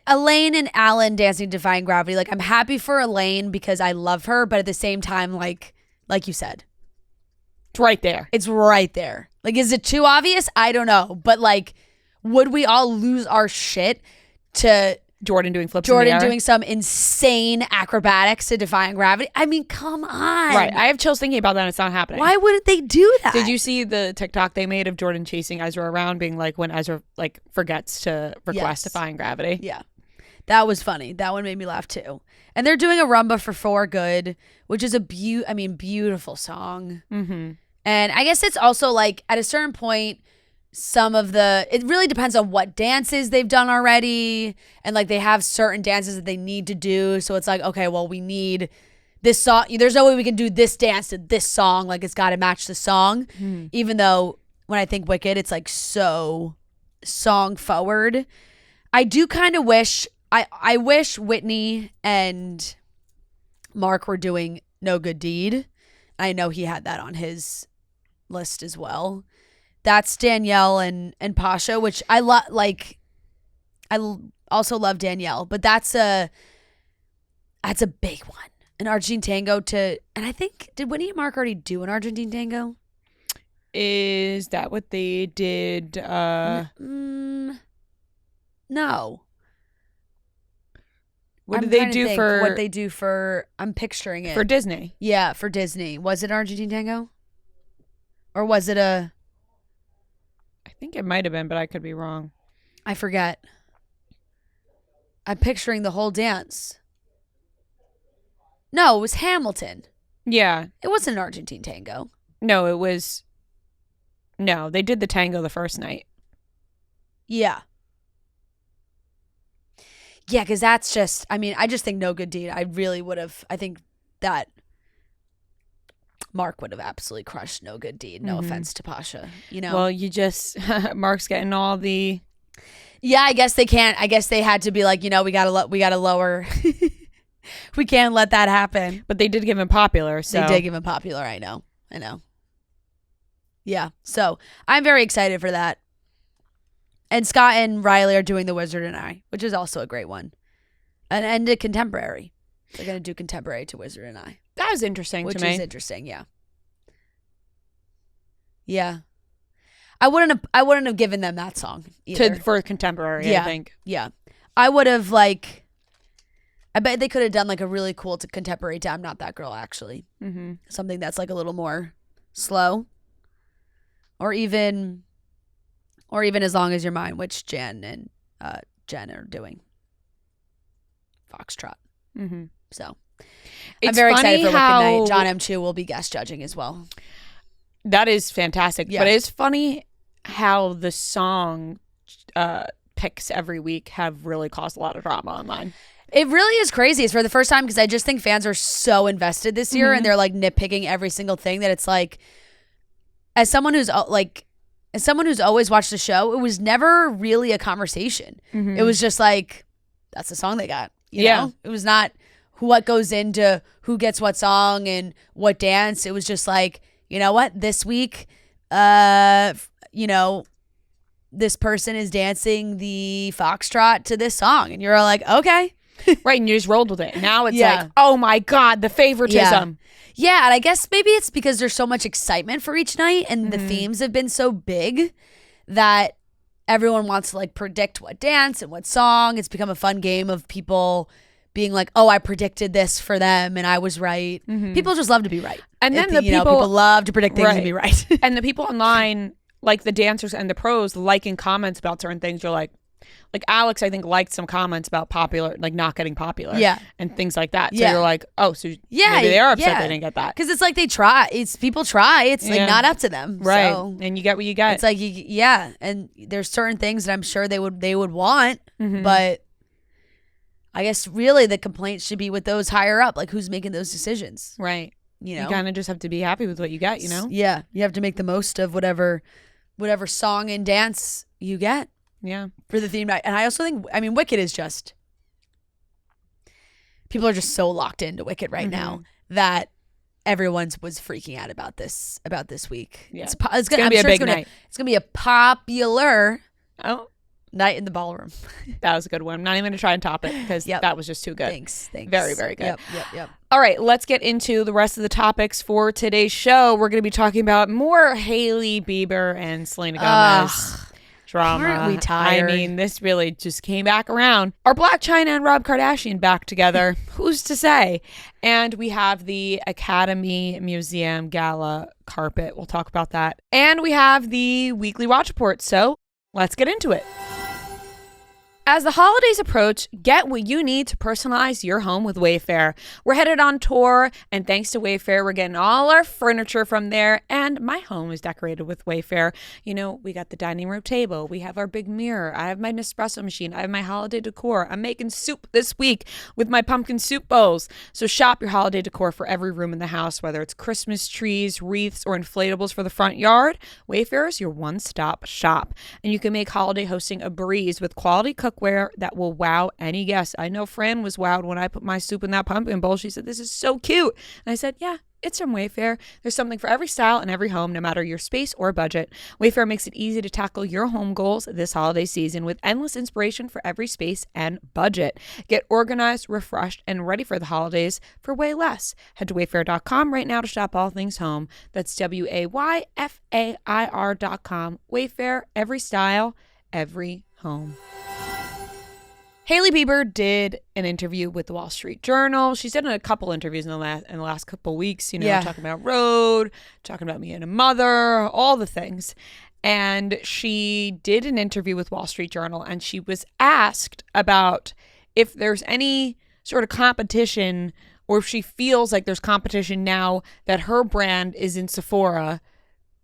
Elaine and Alan dancing Defying Gravity. Like, I'm happy for Elaine because I love her, but at the same time, like you said, it's right there. It's right there. Like, is it too obvious? I don't know. But like, would we all lose our shit to Jordan doing flips Jordan in the air? doing some insane acrobatics to Defying Gravity? I mean, come on. Right. I have chills thinking about that and it's not happening. Why wouldn't they do that? Did you see the TikTok they made of Jordan chasing Ezra around, being like when Ezra like forgets to request Defying Gravity? Yeah. That was funny. That one made me laugh too. And they're doing a rumba for For Good, which is a beautiful song. Mm-hmm. And I guess it's also like at a certain point, it really depends on what dances they've done already. And like they have certain dances that they need to do. So it's like, okay, well, we need this song. There's no way we can do this dance to this song. Like it's got to match the song. Even though when I think Wicked, it's like so song forward. I do kind of wish, I wish Whitney and Mark were doing No Good Deed. I know he had that on his list as well. That's Danielle and Pasha, which I love. Like, also love Danielle, but that's a big one. An Argentine tango and I think, did Whitney and Mark already do an Argentine tango? Is that what they did? No. What did they do for? What they do for? I'm picturing it for Disney. Yeah, for Disney. Was it Argentine tango, or was it a? I think it might have been, but I could be wrong. I forget. I'm picturing the whole dance. No, it was Hamilton. Yeah. It wasn't an Argentine tango. No, it was. No, they did the tango the first night. Yeah. Yeah, because that's just, I just think No Good Deed. I really would have, I think that Mark would have absolutely crushed No Good Deed. No offense to Pasha, Well, you just, Mark's getting all the. Yeah, I guess they can't. I guess they had to be like, we gotta lower. We can't let that happen. But they did give him popular, so. They did give him popular, I know. Yeah, so I'm very excited for that. And Scott and Riley are doing The Wizard and I, which is also a great one. And a contemporary. They're going to do contemporary to Wizard and I. That was interesting to me. Which is interesting, yeah. Yeah. I wouldn't have given them that song either. For contemporary, yeah. I think. Yeah. I would have I bet they could have done like a really cool contemporary to I'm Not That Girl, actually. Mm-hmm. Something that's like a little more slow. Or even As Long As You're Mine, which Jen and Jen are doing. Foxtrot. Mm-hmm. So I'm very excited for Wicked Night. John M. Chu will be guest judging as well. That is fantastic. Yeah. But it's funny how the song picks every week have really caused a lot of drama online. It really is crazy. It's for the first time because I just think fans are so invested this year and they're like nitpicking every single thing that it's like, as someone who's always watched the show, it was never really a conversation. Mm-hmm. It was just like, that's the song they got. You know? It was not what goes into who gets what song and what dance. It was just like, you know what? This week, this person is dancing the foxtrot to this song. And you're like, okay. Right, and you just rolled with it. Now it's like, oh my God, the favoritism. Yeah, and I guess maybe it's because there's so much excitement for each night and the themes have been so big that everyone wants to like predict what dance and what song. It's become a fun game of people being like, oh, I predicted this for them and I was right. Mm-hmm. People just love to be right. And then people love to predict things and be right. And the people online, like the dancers and the pros, liking comments about certain things, you're like, like Alex, I think, liked some comments about popular, like not getting popular, and things like that. So Yeah. you're like, oh, so maybe they are upset they didn't get that. Because it's like they try. It's people try. It's like not up to them, right? So and you get what you get. it's like and there's certain things that I'm sure they would want, but I guess really the complaints should be with those higher up, like who's making those decisions, right? You kind of just have to be happy with what you get, you know? Yeah, you have to make the most of whatever song and dance you get. Yeah. For the theme night. And I also think, I mean, Wicked is just, people are just so locked into Wicked right now that everyone's was freaking out about this week. Yeah. It's gonna be a big night. It's gonna be a popular night in the ballroom. That was a good one. I'm not even gonna try and top it because that was just too good. Thanks. Very, very good. Yep. All right, let's get into the rest of the topics for today's show. We're going to be talking about more Hailey Bieber and Selena Gomez drama. Aren't we tired? I mean, this really just came back around. Are Blac Chyna and Rob Kardashian back together? Who's to say? And we have the Academy Museum Gala carpet. We'll talk about that. And we have the weekly watch report. So let's get into it. As the holidays approach, get what you need to personalize your home with Wayfair. We're headed on tour, and thanks to Wayfair, we're getting all our furniture from there, and my home is decorated with Wayfair. You know, we got the dining room table, we have our big mirror, I have my Nespresso machine, I have my holiday decor. I'm making soup this week with my pumpkin soup bowls. So shop your holiday decor for every room in the house, whether it's Christmas trees, wreaths, or inflatables for the front yard. Wayfair is your one-stop shop, and you can make holiday hosting a breeze with quality cookware that will wow any guest. I know Fran was wowed when I put my soup in that pumpkin bowl. She said, "This is so cute." And I said, "Yeah, it's from Wayfair." There's something for every style and every home, no matter your space or budget. Wayfair makes it easy to tackle your home goals this holiday season with endless inspiration for every space and budget. Get organized, refreshed, and ready for the holidays for way less. Head to wayfair.com right now to shop all things home. That's WAYFAIR.com. Wayfair, every style, every home. Hailey Bieber did an interview with the Wall Street Journal. She's done a couple interviews in the last couple weeks, talking about Road, talking about me and a mother, all the things. And she did an interview with Wall Street Journal, and she was asked about if there's any sort of competition, or if she feels like there's competition now that her brand is in Sephora,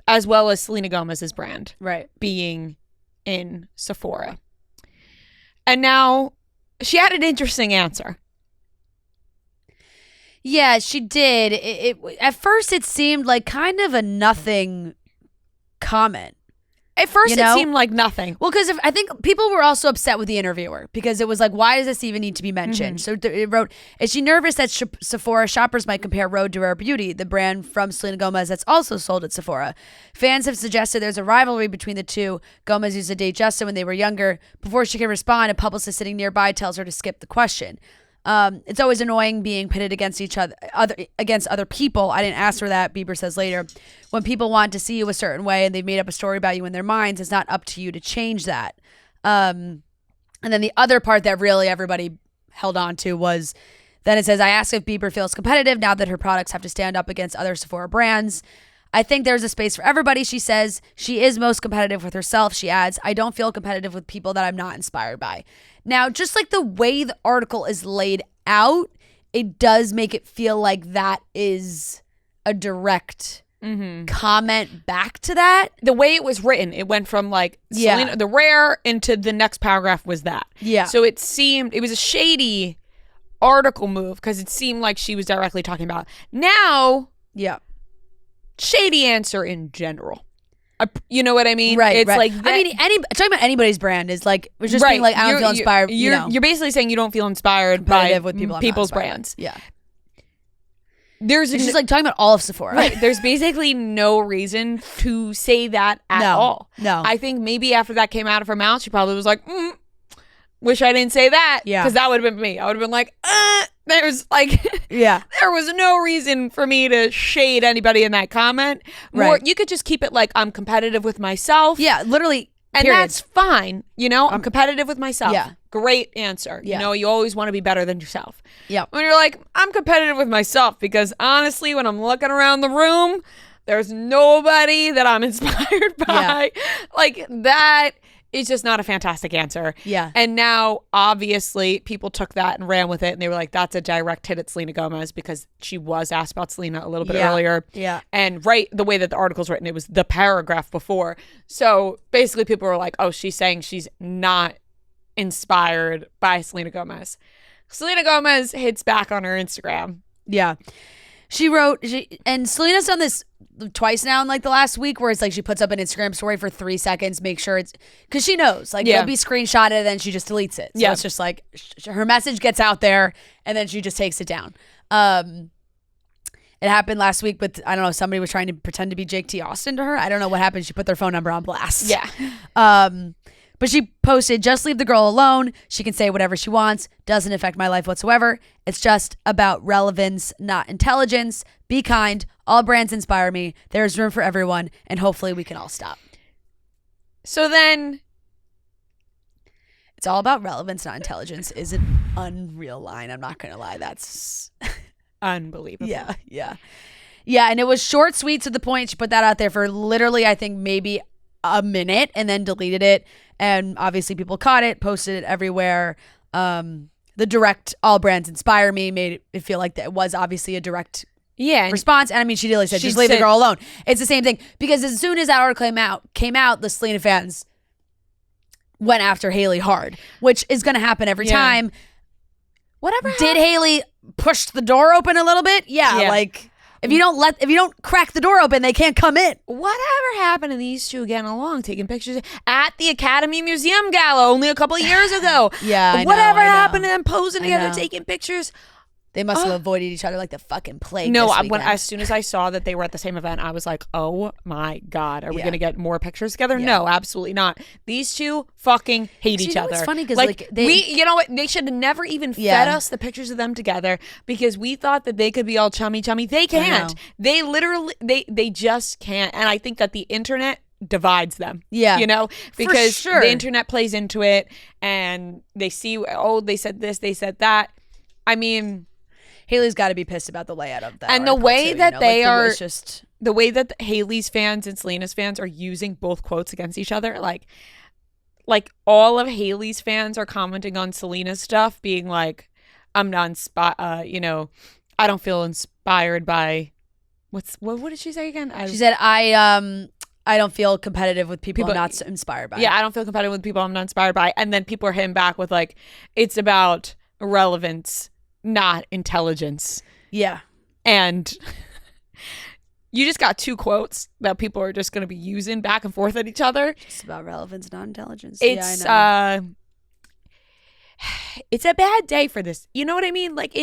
as well as Selena Gomez's brand being in Sephora. And now she had an interesting answer. Yeah, she did. It at first it seemed like kind of a nothing comment. At first it seemed like nothing. Well, because I think people were also upset with the interviewer because it was like, why does this even need to be mentioned? So it wrote, is she nervous that Sephora shoppers might compare Rhode to Rare Beauty, the brand from Selena Gomez that's also sold at Sephora? Fans have suggested there's a rivalry between the two. Gomez used to date Justin when they were younger. Before she can respond, a publicist sitting nearby tells her to skip the question. It's always annoying being pitted against against other people. I didn't ask for that, Bieber says later. When people want to see you a certain way and they've made up a story about you in their minds, it's not up to you to change that. And then the other part that really everybody held on to was, then it says, I asked if Bieber feels competitive now that her products have to stand up against other Sephora brands. I think there's a space for everybody, she says. She is most competitive with herself, she adds. I don't feel competitive with people that I'm not inspired by. Now, just like the way the article is laid out, it does make it feel like that is a direct comment back to that. The way it was written, it went from like Selena, the Rare, into the next paragraph was that. Yeah. So it was a shady article move because it seemed like she was directly talking about. Now, shady answer in general. You know what I mean? Right. It's like I mean, talking about anybody's brand is like, it's just being like, I don't feel inspired. You're basically saying you don't feel inspired by with people people's brands. Yeah. It's just like talking about all of Sephora. Right. There's basically no reason to say that at all. No. I think maybe after that came out of her mouth, she probably was like, wish I didn't say that. Yeah. Because that would have been me. I would have been like, there's like, there was no reason for me to shade anybody in that comment. More, you could just keep it like, I'm competitive with myself. Yeah, literally. And period. that's fine. I'm competitive with myself. Yeah. Great answer. Yeah. You always want to be better than yourself. Yeah. When you're like, I'm competitive with myself because honestly, when I'm looking around the room, there's nobody that I'm inspired by. Like that it's just not a fantastic answer. Yeah. And now, obviously, people took that and ran with it, and they were like, that's a direct hit at Selena Gomez, because she was asked about Selena a little bit earlier. Yeah. And the way that the article's written, it was the paragraph before. So basically, people were like, oh, she's saying she's not inspired by Selena Gomez. Selena Gomez hits back on her Instagram. Yeah. She wrote, and Selena's done this twice now in like the last week, where it's like she puts up an Instagram story for 3 seconds, make sure it's, because she knows like it'll be screenshotted and then she just deletes it. So it's just like her message gets out there and then she just takes it down. It happened last week, but I don't know, somebody was trying to pretend to be Jake T. Austin to her. I don't know what happened. She put their phone number on blast. Yeah. But she posted, just leave the girl alone. She can say whatever she wants. Doesn't affect my life whatsoever. It's just about relevance, not intelligence. Be kind. All brands inspire me. There's room for everyone. And hopefully we can all stop. So then, it's all about relevance, not intelligence is an unreal line. I'm not going to lie. That's unbelievable. Yeah. And it was short, sweet, to the point. She put that out there for literally, I think, maybe a minute and then deleted it. And obviously people caught it, posted it everywhere. The direct all brands inspire me made it feel like that it was obviously a direct response. And I mean, she literally said, just leave the girl alone. It's the same thing, because as soon as that article came out, the Selena fans went after Hailey hard, which is going to happen every time. Whatever. Did Hailey push the door open a little bit? Yeah. Like, if you don't crack the door open, they can't come in. Whatever happened to these two getting along, taking pictures at the Academy Museum Gala only a couple of years ago? Whatever happened to them posing together, taking pictures? They must have avoided each other like the fucking plague. No, as soon as I saw that they were at the same event, I was like, oh my God, are we going to get more pictures together? No, absolutely not. These two fucking hate each other. It's funny because you know what? They should have never even fed us the pictures of them together, because we thought that they could be all chummy. They can't. They literally, they just can't. And I think that the internet divides them. Yeah. You know, because the internet plays into it and they see, oh, they said this, they said that. I mean, Hailey's got to be pissed about the layout of that. And the way too, that they are, just the way that Hailey's fans and Selena's fans are using both quotes against each other, like all of Hailey's fans are commenting on Selena's stuff, being like, I'm not inspired, I don't feel inspired by, what did she say again? She said, I don't feel competitive with people I'm not inspired by. Yeah, I don't feel competitive with people I'm not inspired by. And then people are hitting back with like, it's about relevance, not intelligence. Yeah. And you just got two quotes that people are just going to be using back and forth at each other. Just about relevance, not intelligence. It's it's a bad day for this. You know what I mean? Like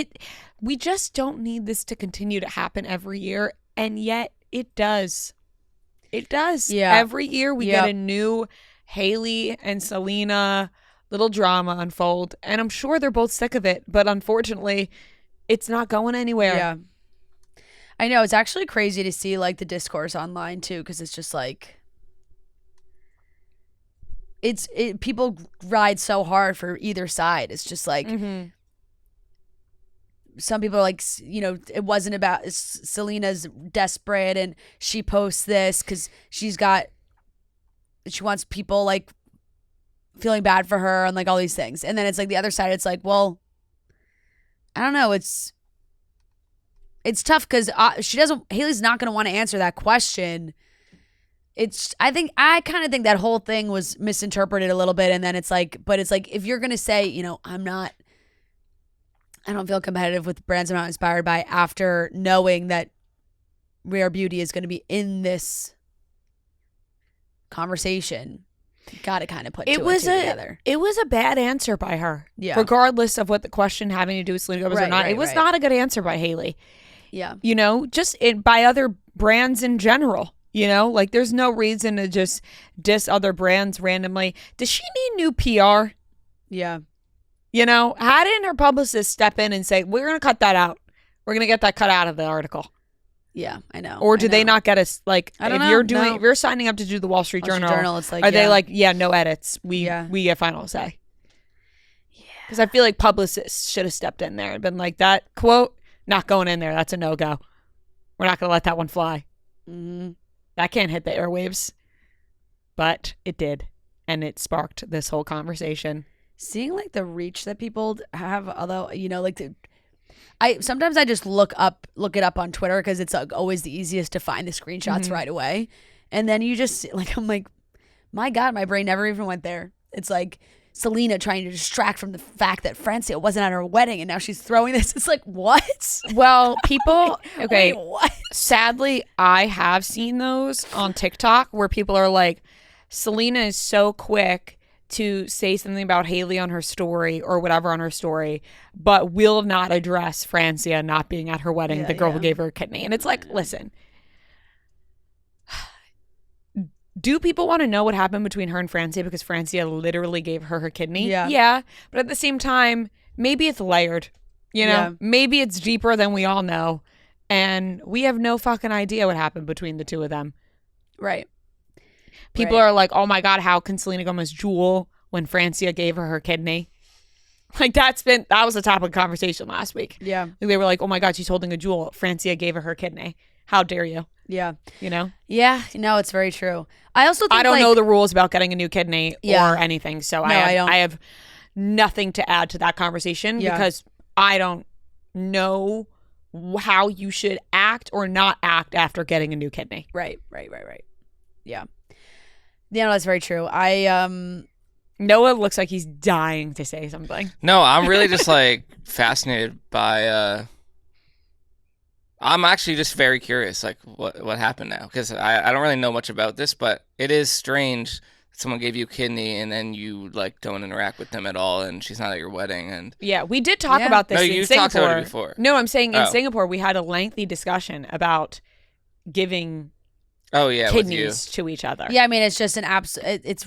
we just don't need this to continue to happen every year, and yet it does. It does. Yeah. Every year we get a new Hailey and Selena little drama unfold, and I'm sure they're both sick of it, but unfortunately it's not going anywhere. Yeah, I know. It's actually crazy to see like the discourse online too, because it's just like people ride so hard for either side. It's just like some people are like, it wasn't about Selena's desperate and she posts this because she wants people like feeling bad for her and like all these things. And then it's like the other side, it's like, well, I don't know. It's tough because Hailey's not going to want to answer that question. I kind of think that whole thing was misinterpreted a little bit. And then it's like, if you're going to say, I don't feel competitive with brands I'm not inspired by, after knowing that Rare Beauty is going to be in this conversation, you got to kind of put together. It was a bad answer by her. Yeah. Regardless of what the question having to do with Selena Gomez or not. It was not a good answer by Hailey. Yeah. Just by other brands in general. Like there's no reason to just diss other brands randomly. Does she need new PR? Yeah. How didn't her publicist step in and say, we're going to cut that out. We're going to get that cut out of the article. Yeah, I know. Or do they not get us, like, I don't if know. if you're signing up to do the Wall Street Journal, it's like, are they like, no edits? We get final say. Yeah. Because I feel like publicists should have stepped in there and been like, that quote, not going in there. That's a no-go. We're not going to let that one fly. Mm-hmm. That can't hit the airwaves. But it did. and it sparked this whole conversation. Seeing like the reach that people have, although like I sometimes I just look it up on Twitter because it's like always the easiest to find the screenshots right away, and then you just like I'm like, my God, my brain never even went there. It's like Selena trying to distract from the fact that Francia wasn't at her wedding, and now she's throwing this. It's like, what? Well, people, okay, Wait, what? sadly, I have seen those on TikTok where people are like, Selena is so quick to say something about Hailey on her story or whatever on her story, but will not address Francia not being at her wedding, the girl who gave her a kidney. And it's like, listen, do people want to know what happened between her and Francia because Francia literally gave her kidney? Yeah. But at the same time, maybe it's layered. Maybe it's deeper than we all know. And we have no fucking idea what happened between the two of them. Right. People are like, oh my God, how can Selena Gomez jewel when Francia gave her kidney? Like that was the topic of conversation last week. Yeah. They were like, oh my God, she's holding a jewel. Francia gave her kidney. How dare you? Yeah. Yeah, no, it's very true. I also think I don't know the rules about getting a new kidney or anything. So I don't. I have nothing to add to that conversation because I don't know how you should act or not act after getting a new kidney. Right. Yeah. Yeah, no, that's very true. Noah looks like he's dying to say something. No, I'm really just like fascinated by I'm actually just very curious like what happened now because I don't really know much about this, but it is strange that someone gave you a kidney and then you like don't interact with them at all and she's not at your wedding. And yeah, we did talk about this in you Singapore. talked about it before. No, I'm saying in Singapore we had a lengthy discussion about giving kidneys to each other. Yeah, I mean it's just an it's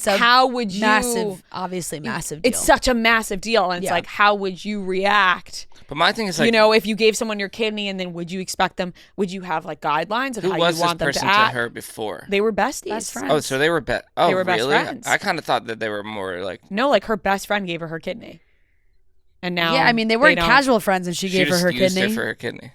a how would you obviously massive deal. It's such a massive deal, and it's like how would you react? But my thing is like, if you gave someone your kidney and then would you expect them? Would you have like guidelines of how you want them to act? Who was this person to her before? They were besties, best friends. Oh, so they were best best friends. I kind of thought that they were more like like her best friend gave her kidney, and now I mean they weren't casual friends, and she gave her kidney. Her for her kidney.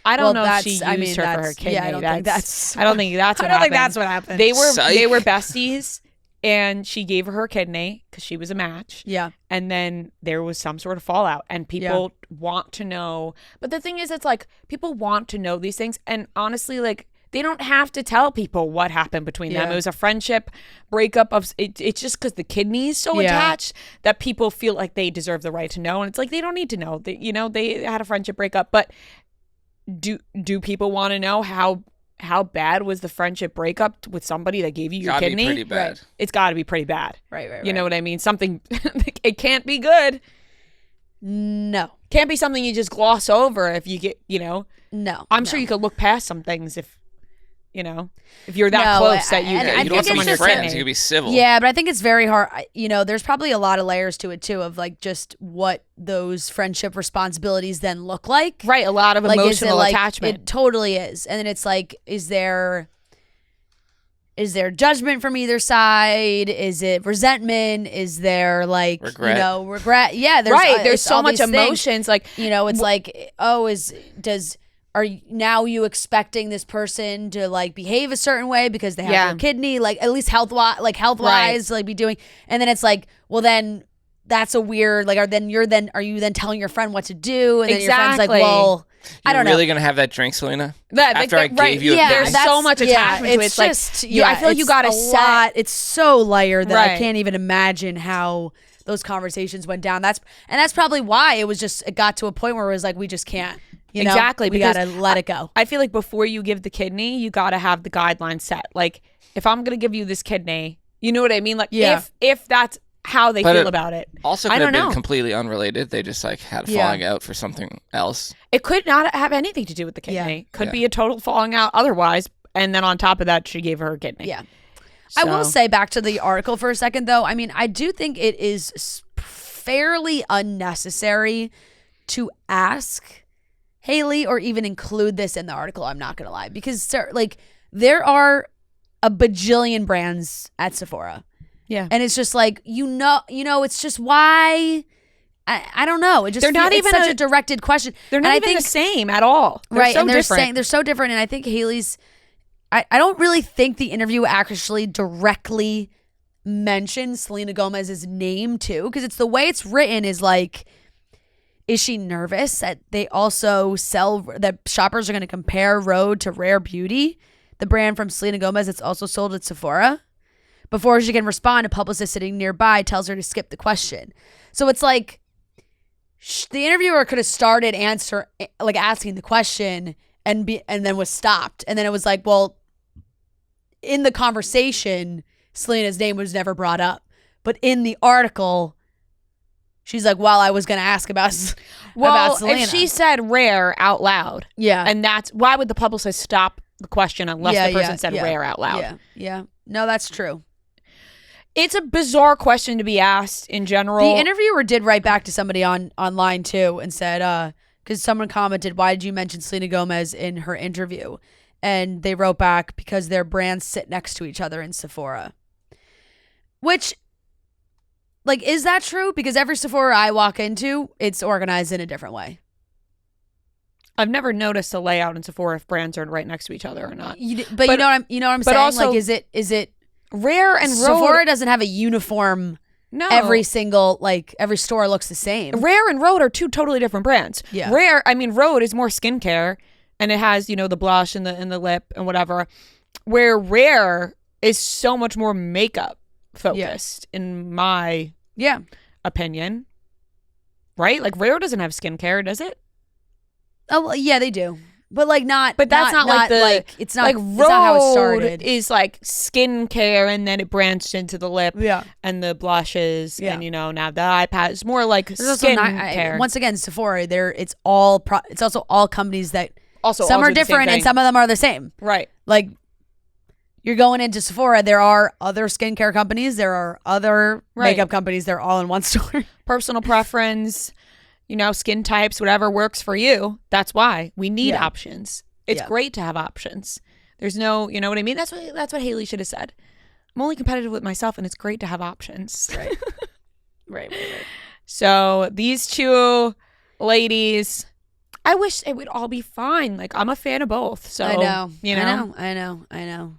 I don't know if she used her for her kidney. Yeah, I don't think that's what happened. think that's what happened. They were besties, and she gave her her kidney because she was a match. Yeah. And then there was some sort of fallout, and people want to know. But the thing is, it's like people want to know these things, and honestly, like they don't have to tell people what happened between them. It was a friendship breakup of it's just because the kidney's so attached that people feel like they deserve the right to know, and it's like they don't need to know. They had a friendship breakup, but do people want to know how bad was the friendship breakup with somebody that gave you your kidney? Be pretty bad. Right. It's got to be pretty bad. Right. You know what I mean? Something it can't be good. No. Can't be something you just gloss over if you get, No. I'm sure you could look past some things if you're that close that you you don't want someone your friends. You could be civil. Yeah, but I think it's very hard. There's probably a lot of layers to it too of like just what those friendship responsibilities then look like. Right, a lot of emotional attachment. It totally is. And then it's like, is there judgment from either side? Is it resentment? Is there like regret? Regret? Yeah, there's so much emotions. Like it's like, are now you expecting this person to like behave a certain way because they have your kidney, like at least health wise, like be doing, and then it's like, well then that's a weird like, are you then telling your friend what to do, and then your friend's like, well, I don't know. You're really gonna have that drink, Selena? After I gave you a kidney? There's so much attachment to it. It's just, like, I feel like you got a lot. It's so layered that I can't even imagine how those conversations went down. That's probably why it got to a point where it was like, we just can't. Exactly. We gotta let it go. I feel like before you give the kidney, you gotta have the guidelines set. Like, if I'm gonna give you this kidney, you know what I mean? Like, if that's how they feel about it. Also, could have been completely unrelated. They just like had a falling out for something else. It could not have anything to do with the kidney. Could be a total falling out otherwise. And then on top of that, she gave her kidney. Yeah. So. I will say back to the article for a second, though. I mean, I do think it is fairly unnecessary to ask Hailey or even include this in the article. I'm not going to lie. Because like there are a bajillion brands at Sephora. Yeah. And it's just like, it's just why... I don't know. They're not even such a directed question. They're not even the same at all. Right. So and different. They're so different. And I think Hailey's... I don't really think the interview actually directly mention Selena Gomez's name too, because it's the way it's written is like, is she nervous that they also sell, that shoppers are going to compare Rhode to Rare Beauty, the brand from Selena Gomez that's also sold at Sephora? Before she can respond, a publicist sitting nearby tells her to skip the question. So it's like the interviewer could have started asking the question and then was stopped. And then it was like, well, in the conversation, Selena's name was never brought up. But in the article, she's like, well, I was going to ask about Selena. If she said Rare out loud. Yeah. And that's, why would the publicist stop the question unless the person said Rare out loud? Yeah. No, that's true. It's a bizarre question to be asked in general. The interviewer did write back to somebody online too and said, because someone commented, why did you mention Selena Gomez in her interview? And they wrote back, because their brands sit next to each other in Sephora. Which, like, is that true? Because every Sephora I walk into, it's organized in a different way. I've never noticed the layout in Sephora if brands are right next to each other or not. But you know what I'm saying? Also, like, is it Rare and Rhode? Sephora doesn't have a uniform. No. Every store looks the same. Rare and Rhode are two totally different brands. Yeah. Rhode is more skincare, and it has, the blush and the lip and whatever, where Rare is so much more makeup focused, in my opinion. Right? Like, Rare doesn't have skincare, does it? Oh, well, yeah, they do. But like not. But that's not like it's not. Like, It's not how it started. Rhode is like skincare, and then it branched into the lip, Yeah. and the blushes, and now the eye patch. It's more like skincare. Once again, Sephora. It's also all companies that Also, some all are do the same different and thing. some of them are the same. Right. Like, you're going into Sephora. There are other skincare companies. There are other makeup companies. They're all in one store. Personal preference. Skin types, whatever works for you. That's why we need options. It's great to have options. There's no, you know what I mean? That's what Hailey should have said. I'm only competitive with myself, and it's great to have options. Right. Right. So these two ladies, I wish it would all be fine. Like, I'm a fan of both. So I know. I know.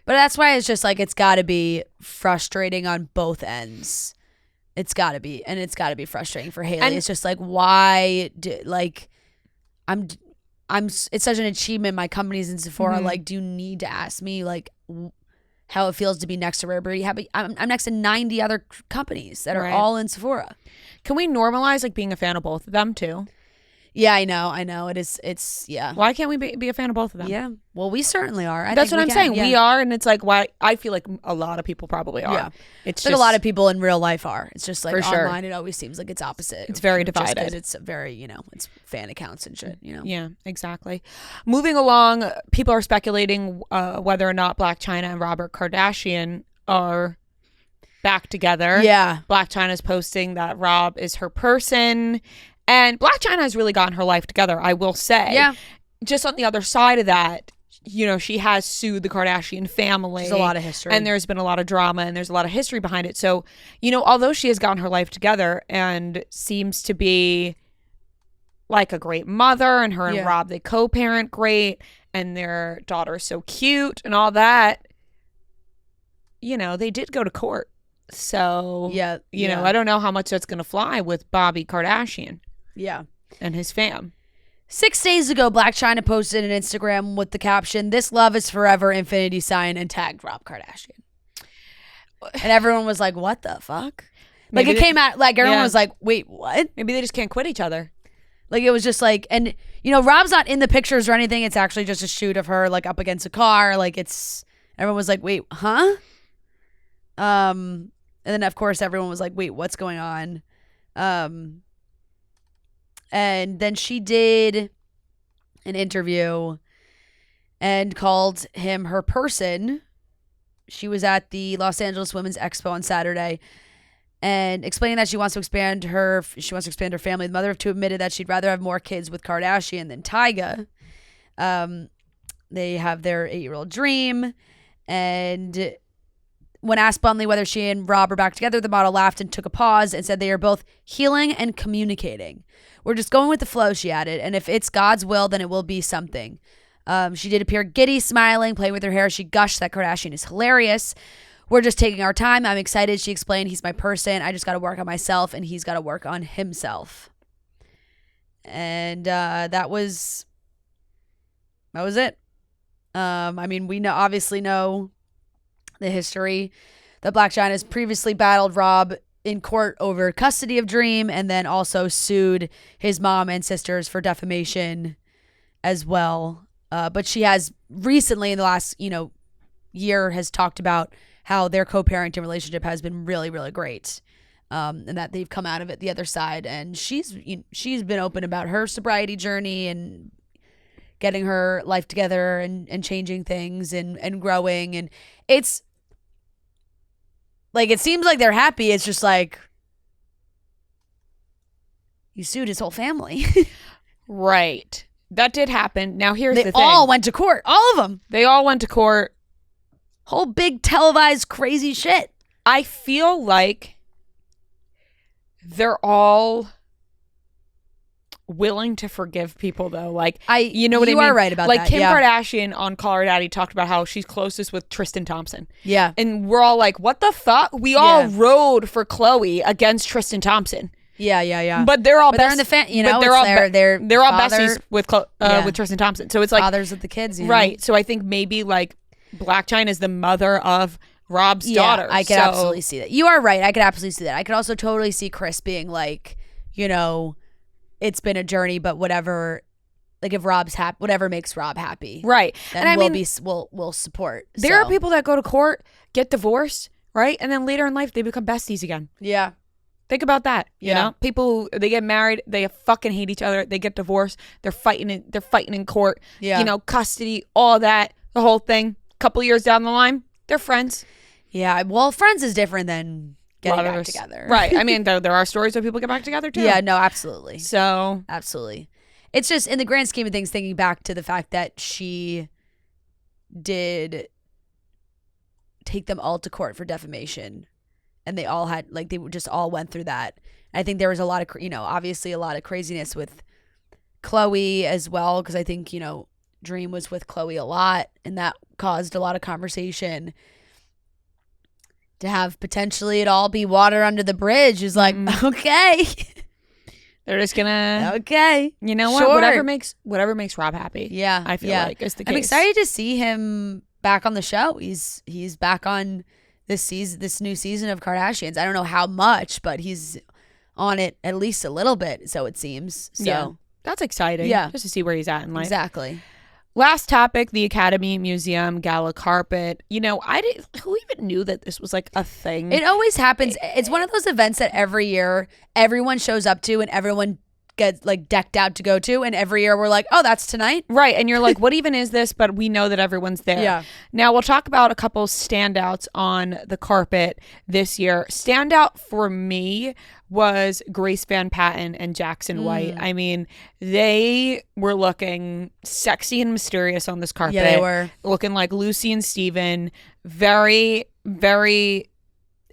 But that's why it's just like, it's got to be frustrating on both ends. It's got to be, and it's got to be frustrating for Hailey. It's just like, why it's such an achievement. My company's in Sephora. Mm-hmm. Like, do you need to ask me like how it feels to be next to Rare Beauty? I'm next to 90 other companies that are all in Sephora. Can we normalize like being a fan of both of them too? Yeah, I know. It's yeah. Why can't we be a fan of both of them? Yeah. Well, we certainly are. That's what I'm saying. Yeah. We are, and it's like, why I feel like a lot of people probably are. Yeah. It's like just, a lot of people in real life are. It's just like For sure. online, it always seems like it's opposite. It's very Just 'cause divided. it's very, it's fan accounts and shit, Yeah, exactly. Moving along, people are speculating whether or not Blac Chyna and Robert Kardashian are back together. Yeah. Blac Chyna's posting that Rob is her person. And Blac Chyna has really gotten her life together, I will say. Yeah. Just on the other side of that, she has sued the Kardashian family. There's a lot of history. And there's been a lot of drama, and there's a lot of history behind it. So, although she has gotten her life together and seems to be like a great mother, and her and Rob, they co-parent great, and their daughter is so cute and all that, they did go to court. So, I don't know how much that's going to fly with Bobby Kardashian. Yeah. And his fam. 6 days ago, Blac Chyna posted an Instagram with the caption, "This love is forever," infinity sign, and tagged Rob Kardashian. And everyone was like, what the fuck? Like, Maybe it came out, like, everyone was like, wait, what? Maybe they just can't quit each other. Like, it was just like, and, Rob's not in the pictures or anything. It's actually just a shoot of her, like, up against a car. Like, everyone was like, wait, huh? And then, of course, everyone was like, wait, what's going on? And then she did an interview and called him her person. She was at the Los Angeles Women's Expo on Saturday and explaining that she wants to expand her family. The mother of two admitted that she'd rather have more kids with Kardashian than Tyga. They have their 8-year-old dream. And when asked bluntly whether she and Rob are back together, the model laughed and took a pause and said they are both healing and communicating. We're just going with the flow, she added. And if it's God's will, then it will be something. She did appear giddy, smiling, playing with her hair. She gushed that Kardashian is hilarious, we're just taking our time. I'm excited. She explained, he's my person. I just got to work on myself, and he's got to work on himself. And that was it. I mean, we obviously know the history that Blac Chyna has previously battled Rob in court over custody of Dream, and then also sued his mom and sisters for defamation as well. But she has recently, in the last year, has talked about how their co-parenting relationship has been really, really great, and that they've come out of it the other side. And she's been open about her sobriety journey and getting her life together and changing things and growing. And it's like, it seems like they're happy. It's just like, you sued his whole family. Right. That did happen. Now here's the thing. They all went to court. All of them. They all went to court. Whole big televised crazy shit. I feel like they're all willing to forgive people, though. Like, you know what I mean? You are right about like, that. Kim yeah. Kardashian on Call Her Daddy talked about how she's closest with Tristan Thompson. Yeah. And we're all like, what the fuck? We all rode for Khloe against Tristan Thompson. Yeah. But they're all they're in the but they're all they're all besties with Tristan Thompson. So it's like fathers of the kids, right? So I think maybe like Blac Chyna is the mother of Rob's daughter. I could absolutely see that. You are right. I could absolutely see that. I could also totally see Chris being like, it's been a journey, but whatever. Like, if Rob's happy, whatever makes Rob happy, right? Then and we'll support. There are people that go to court, get divorced, right, and then later in life they become besties again. Yeah. Think about that. You know, people, they get married, they fucking hate each other, they get divorced, they're fighting in court. Yeah. Custody, all that, the whole thing. Couple years down the line, they're friends. Yeah. Well, friends is different than getting back together. Right. I mean, there are stories where people get back together too. Yeah. No. Absolutely. So absolutely. It's just, in the grand scheme of things, thinking back to the fact that she did take them all to court for defamation. And they all had, like, they just all went through that. I think there was a lot of, obviously a lot of craziness with Khloe as well, because I think, Dream was with Khloe a lot, and that caused a lot of conversation. To have potentially it all be water under the bridge is like, okay. They're just gonna, okay. You know what? Sure. Whatever makes Rob happy. Yeah. I feel like is the case. I'm excited to see him back on the show. He's back on this new season of Kardashians. I don't know how much, but he's on it at least a little bit, so it seems. So yeah, that's exciting. Yeah. Just to see where he's at in life. Exactly. Last topic, the Academy Museum Gala carpet. Who even knew that this was like a thing? It always happens. It's one of those events that every year everyone shows up to and everyone gets like decked out to go to, and every year we're like, oh, that's tonight, right? And you're like, what even is this? But we know that everyone's there. Yeah. Now we'll talk about a couple standouts on the carpet this year. Standout for me was Grace Van Patten and Jackson White. I mean, they were looking sexy and mysterious on this carpet. Yeah, they were looking like Lucy and Steven. Very, very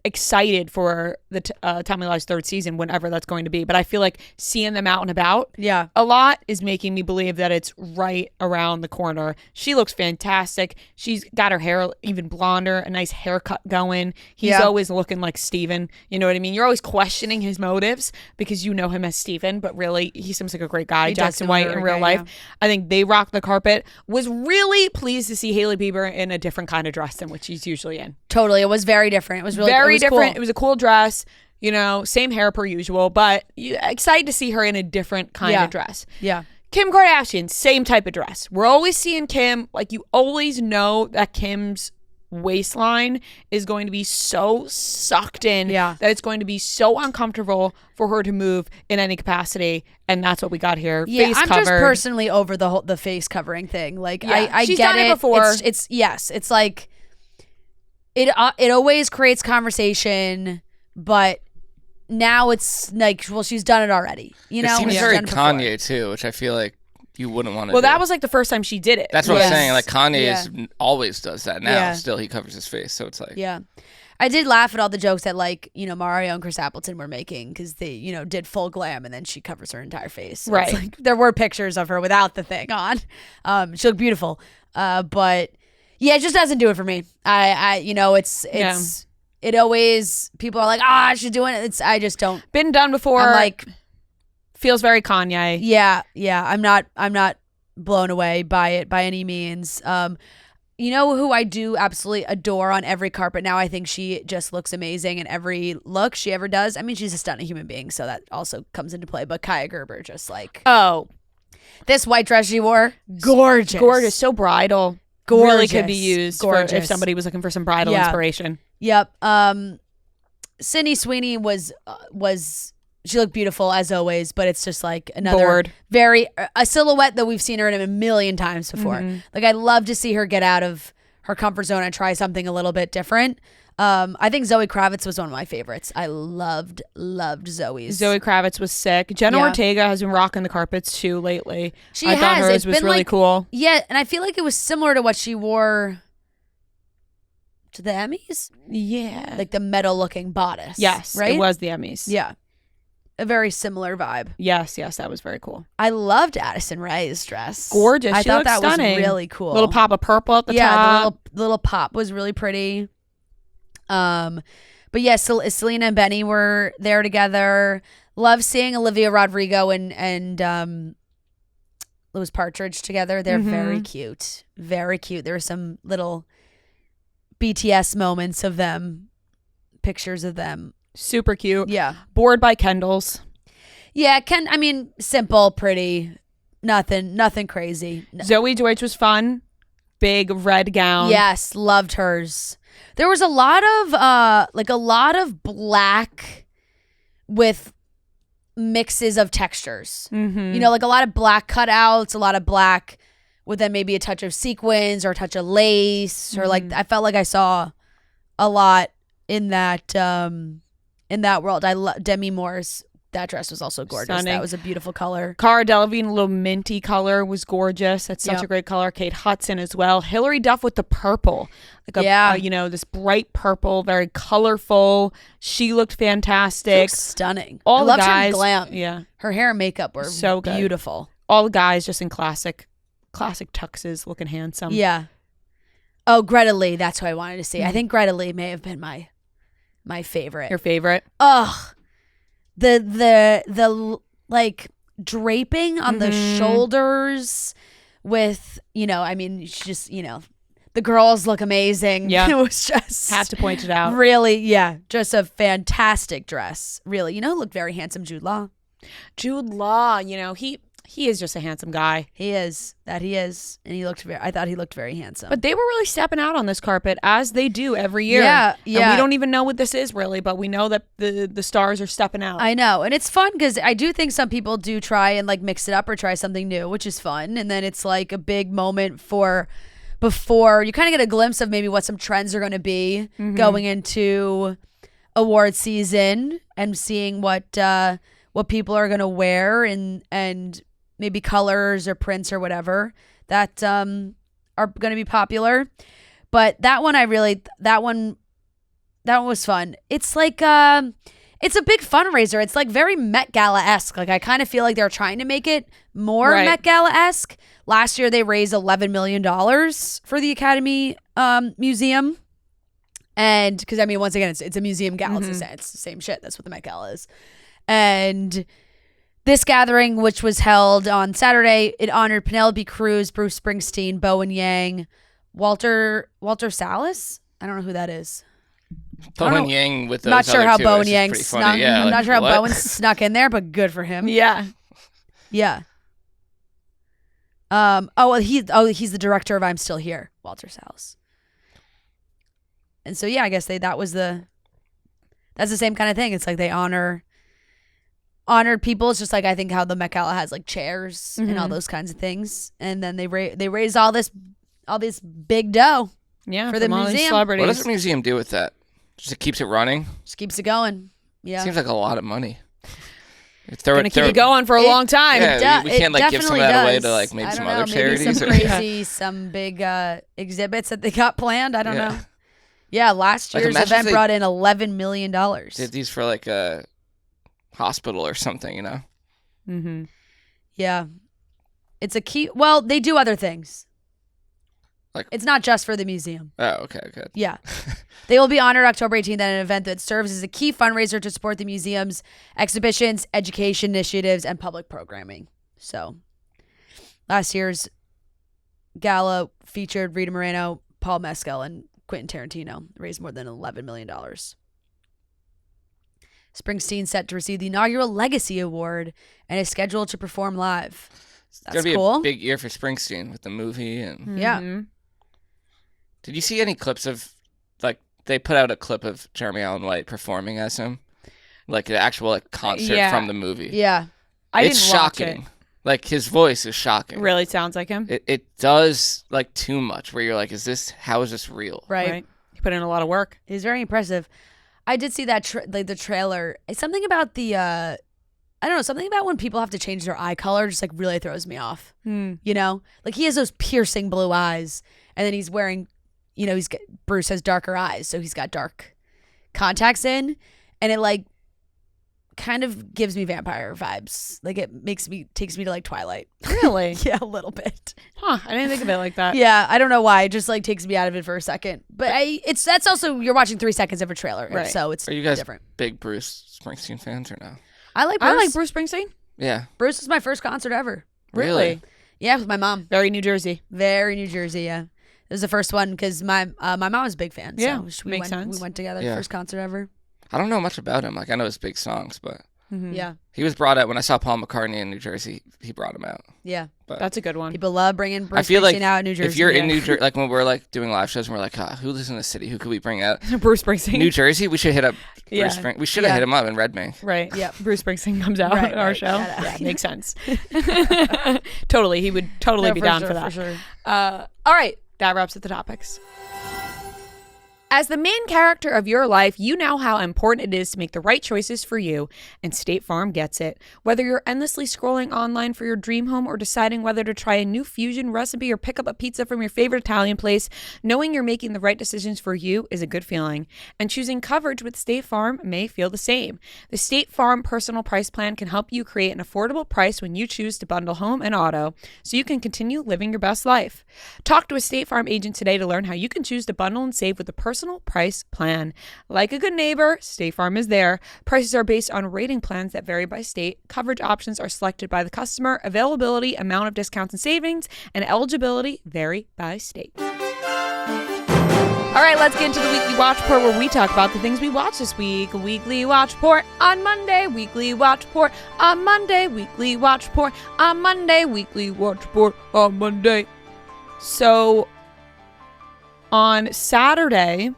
excited for the Tommy Lies third season, whenever that's going to be. But I feel like seeing them out and about a lot is making me believe that it's right around the corner. She looks fantastic. She's got her hair even blonder, a nice haircut going. He's always looking like Steven. You know what I mean? You're always questioning his motives because you know him as Steven, but really he seems like a great guy. Jackson White in real life. I think they rocked the carpet. Was really pleased to see Hailey Bieber in a different kind of dress than what she's usually in. Totally. It was very different. It was really very different. Cool. It was a cool dress, same hair per usual, but excited to see her in a different kind of dress. Yeah. Kim Kardashian, same type of dress. We're always seeing Kim, like, you always know that Kim's waistline is going to be so sucked in that it's going to be so uncomfortable for her to move in any capacity, and that's what we got here. Yeah, face I'm covered. just personally over the face covering thing. Like, I she's get done it before. It's like it always creates conversation, but now it's like, well, she's done it already. It seems very Kanye too, which I feel like you wouldn't want to. Well, that was like the first time she did it. That's what I'm saying. Like, Kanye always does that now. Still, he covers his face, so it's like I did laugh at all the jokes that, like, Mario and Chris Appleton were making, because they, did full glam and then she covers her entire face. So it's like, there were pictures of her without the thing on. She looked beautiful. But Yeah, it just doesn't do it for me. It always, people are like, she's doing it. I just don't. Been done before. I'm like, feels very Kanye. yeah. I'm not blown away by it by any means. You know who I do absolutely adore on every carpet now? I think she just looks amazing in every look she ever does. I mean, she's a stunning human being, so that also comes into play. But Kaya Gerber, just like, this white dress she wore, gorgeous, so bridal. Gorgeous. Really could be used for if somebody was looking for some bridal inspiration. Yep. Sydney Sweeney was she looked beautiful as always, but it's just like another a silhouette that we've seen her in a million times before. Like, I'd love to see her get out of her comfort zone and try something a little bit different. I think Zoe Kravitz was one of my favorites. I loved Zoe's. Zoe Kravitz was sick. Jenna Ortega has been rocking the carpets too lately. I thought hers was really cool. Yeah, and I feel like it was similar to what she wore to the Emmys. Yeah. Like the metal-looking bodice. Yes, right? It was the Emmys. Yeah. A very similar vibe. Yes, that was very cool. I loved Addison Rae's dress. Gorgeous. I thought that stunning. was really cool. Little pop of purple at the top. Yeah, the little pop was really pretty. But yeah, Selena and Benny were there together. Love seeing Olivia Rodrigo and Louis Partridge together. They're very cute. Very cute. There were some little BTS moments of them, pictures of them. Super cute. Yeah. Bored by Kendall's. Yeah, simple, pretty, nothing crazy. Zoe Deutsch was fun. Big red gown. Yes, loved hers. There was a lot of black with mixes of textures. You know, like a lot of black cutouts, a lot of black with then maybe a touch of sequins or a touch of lace, or like, I felt like I saw a lot in that world. Demi Moore's, that dress was also gorgeous. Stunning. That was a beautiful color. Cara Delevingne, a little minty color, was gorgeous. That's such a great color. Kate Hudson as well. Hilary Duff with the purple, like this bright purple, very colorful. She looked fantastic. She looks stunning. All I the guys, her glam. Yeah, her hair and makeup were so good. Beautiful. All the guys just in classic tuxes, looking handsome. Yeah. Oh, Greta Lee. That's who I wanted to see. I think Greta Lee may have been my favorite. Your favorite? Ugh. The like draping on the shoulders with, she just, the girls look amazing. Yeah. It was just, have to point it out. Really, yeah. Just a fantastic dress. Really. Looked very handsome, Jude Law. Jude Law, he is just a handsome guy. He is. And I thought he looked very handsome. But they were really stepping out on this carpet, as they do every year. Yeah. And we don't even know what this is really, but we know that the stars are stepping out. I know. And it's fun because I do think some people do try and like mix it up or try something new, which is fun. And then it's like a big moment before you kind of get a glimpse of maybe what some trends are going to be going into award season, and seeing what people are going to wear and maybe colors or prints or whatever that are going to be popular. But that one was fun. It's like it's a big fundraiser. It's like very Met Gala-esque. Like, I kind of feel like they're trying to make it more Met Gala-esque. Last year they raised $11 million for the Academy Museum. And because once again, it's a museum gala. It's the same shit. That's what the Met Gala is. And this gathering, which was held on Saturday, it honored Penelope Cruz, Bruce Springsteen, Bowen Yang, Walter Salas. I don't know who that is. Bowen Yang with those not sure other how two Bowen is Yang pretty snuck. funny. Yeah, I'm not sure how what? Bowen snuck in there, but good for him. Yeah. Yeah. He's the director of I'm Still Here, Walter Salas. And so yeah, I guess that's the same kind of thing. It's like they honored people. It's just like, I think how the Met Gala has like chairs and all those kinds of things, and then they raise all this big dough. Yeah, for the all these museum. celebrities. What does the museum do with that? Just it keeps it running? Just keeps it going. Yeah, seems like a lot of money. Gonna keep it going for a long time. Yeah, we can't like give some of that away to like maybe some other charities. Some big exhibits that they got planned. I don't know. Yeah, last year's event brought in $11 million. Did these for like a hospital or something, Yeah, it's a key. Well, they do other things. It's not just for the museum. Oh, okay, good. Yeah. They will be honored October 18th at an event that serves as a key fundraiser to support the museum's exhibitions, education initiatives, and public programming. So, last year's gala featured Rita Moreno, Paul Mescal, and Quentin Tarantino. Raised more than $11 million. Springsteen set to receive the inaugural Legacy Award and is scheduled to perform live. That's It's gonna be cool. a big year for Springsteen with the movie and. Yeah. Did you see any clips of, like, they put out a clip of Jeremy Allen White performing as him, like the actual like concert Yeah. from the movie? Yeah. It's didn't watch shocking. it. Like his voice is shocking. Really sounds like him. It does like too much. Where you're like, how is this real? Right. He put in a lot of work. It's very impressive. I did see that the trailer. It's something about the I don't know, something about when people have to change their eye color just like really throws me off. You know? Like he has those piercing blue eyes and then he's wearing, Bruce has darker eyes, so he's got dark contacts in and it like kind of gives me vampire vibes. Like it takes me to like Twilight. Really? Yeah, a little bit. Huh. I didn't think of it like that. Yeah, I don't know why. It just like takes me out of it for a second. But that's also you're watching 3 seconds of a trailer, Right. so it's Are you guys different. big Bruce Springsteen fans or no? I like Bruce. I like Bruce Springsteen. Yeah. Bruce was my first concert ever. Really? Yeah, with my mom. Very New Jersey. Very New Jersey. Yeah, it was the first one because my mom was a big fan. Yeah, so we makes went, sense. We went together. Yeah. First concert ever. I don't know much about him. Like I know his big songs, but Yeah, he was brought out when I saw Paul McCartney in New Jersey. He brought him out. yeah. But That's a good one. People love bringing Bruce I feel Springsteen like out in New Jersey. if you're in yeah. New Jersey, like when we're like doing live shows and we're like, who lives in the city? Who could we bring out? Bruce Springsteen. New Jersey? We should hit up Yeah. Bruce Springsteen. We should have hit him up in Red Bank. Right. Yep. Bruce Springsteen comes out Right, at our right. show. Shout out. Yeah, makes sense. Totally. He would totally No, be for down sure, for that. For sure. All right. That wraps up the topics. As the main character of your life, you know how important it is to make the right choices for you, and State Farm gets it. Whether you're endlessly scrolling online for your dream home or deciding whether to try a new fusion recipe or pick up a pizza from your favorite Italian place, knowing you're making the right decisions for you is a good feeling. And choosing coverage with State Farm may feel the same. The State Farm Personal Price Plan can help you create an affordable price when you choose to bundle home and auto, so you can continue living your best life. Talk to a State Farm agent today to learn how you can choose to bundle and save with a personal price plan. Like a good neighbor, State Farm is there. Prices are based on rating plans that vary by state. Coverage options are selected by the customer. Availability, amount of discounts and savings, and eligibility vary by state. All right, let's get into the Weekly Watch Report where we talk about the things we watched this week. Weekly Watch Report on Monday. Weekly Watch Report on Monday. Weekly Watch Report on Monday. Weekly Watch Report on Monday. So, on Saturday,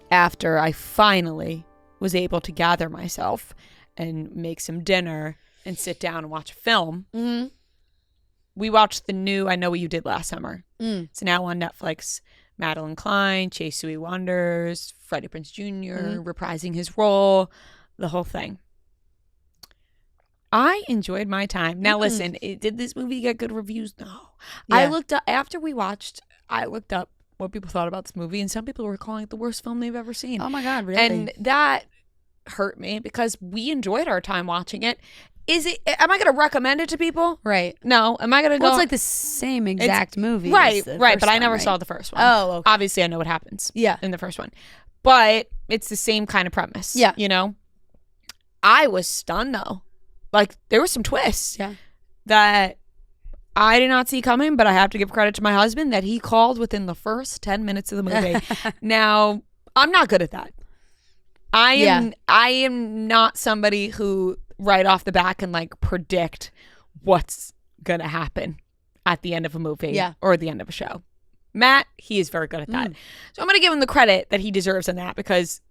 after I finally was able to gather myself and make some dinner and sit down and watch a film, we watched the new I Know What You Did Last Summer. It's now on Netflix. Madeline Klein, Chase Suey Wonders, Freddie Prinze Jr. Reprising his role, the whole thing. I enjoyed my time. Now listen, did this movie get good reviews? No. Yeah. I looked up, after we watched, I looked up what people thought about this movie, and some people were calling it the worst film they've ever seen. Oh my God, really? And that hurt me because we enjoyed our time watching it. Am I going to recommend it to people? right. No. Am I going to go? Well, it's like the same exact movie. Right, as the right. first But I one, never right? saw the first one. Oh, okay. Obviously, I know what happens Yeah. in the first one. But it's the same kind of premise. Yeah. You know? I was stunned, though. Like, there were some twists Yeah. that I did not see coming, but I have to give credit to my husband that he called within the first 10 minutes of the movie. Now, I'm not good at that. I am not somebody who right off the bat can like predict what's going to happen at the end of a movie or the end of a show. Matt, he is very good at that. So I'm going to give him the credit that he deserves in that because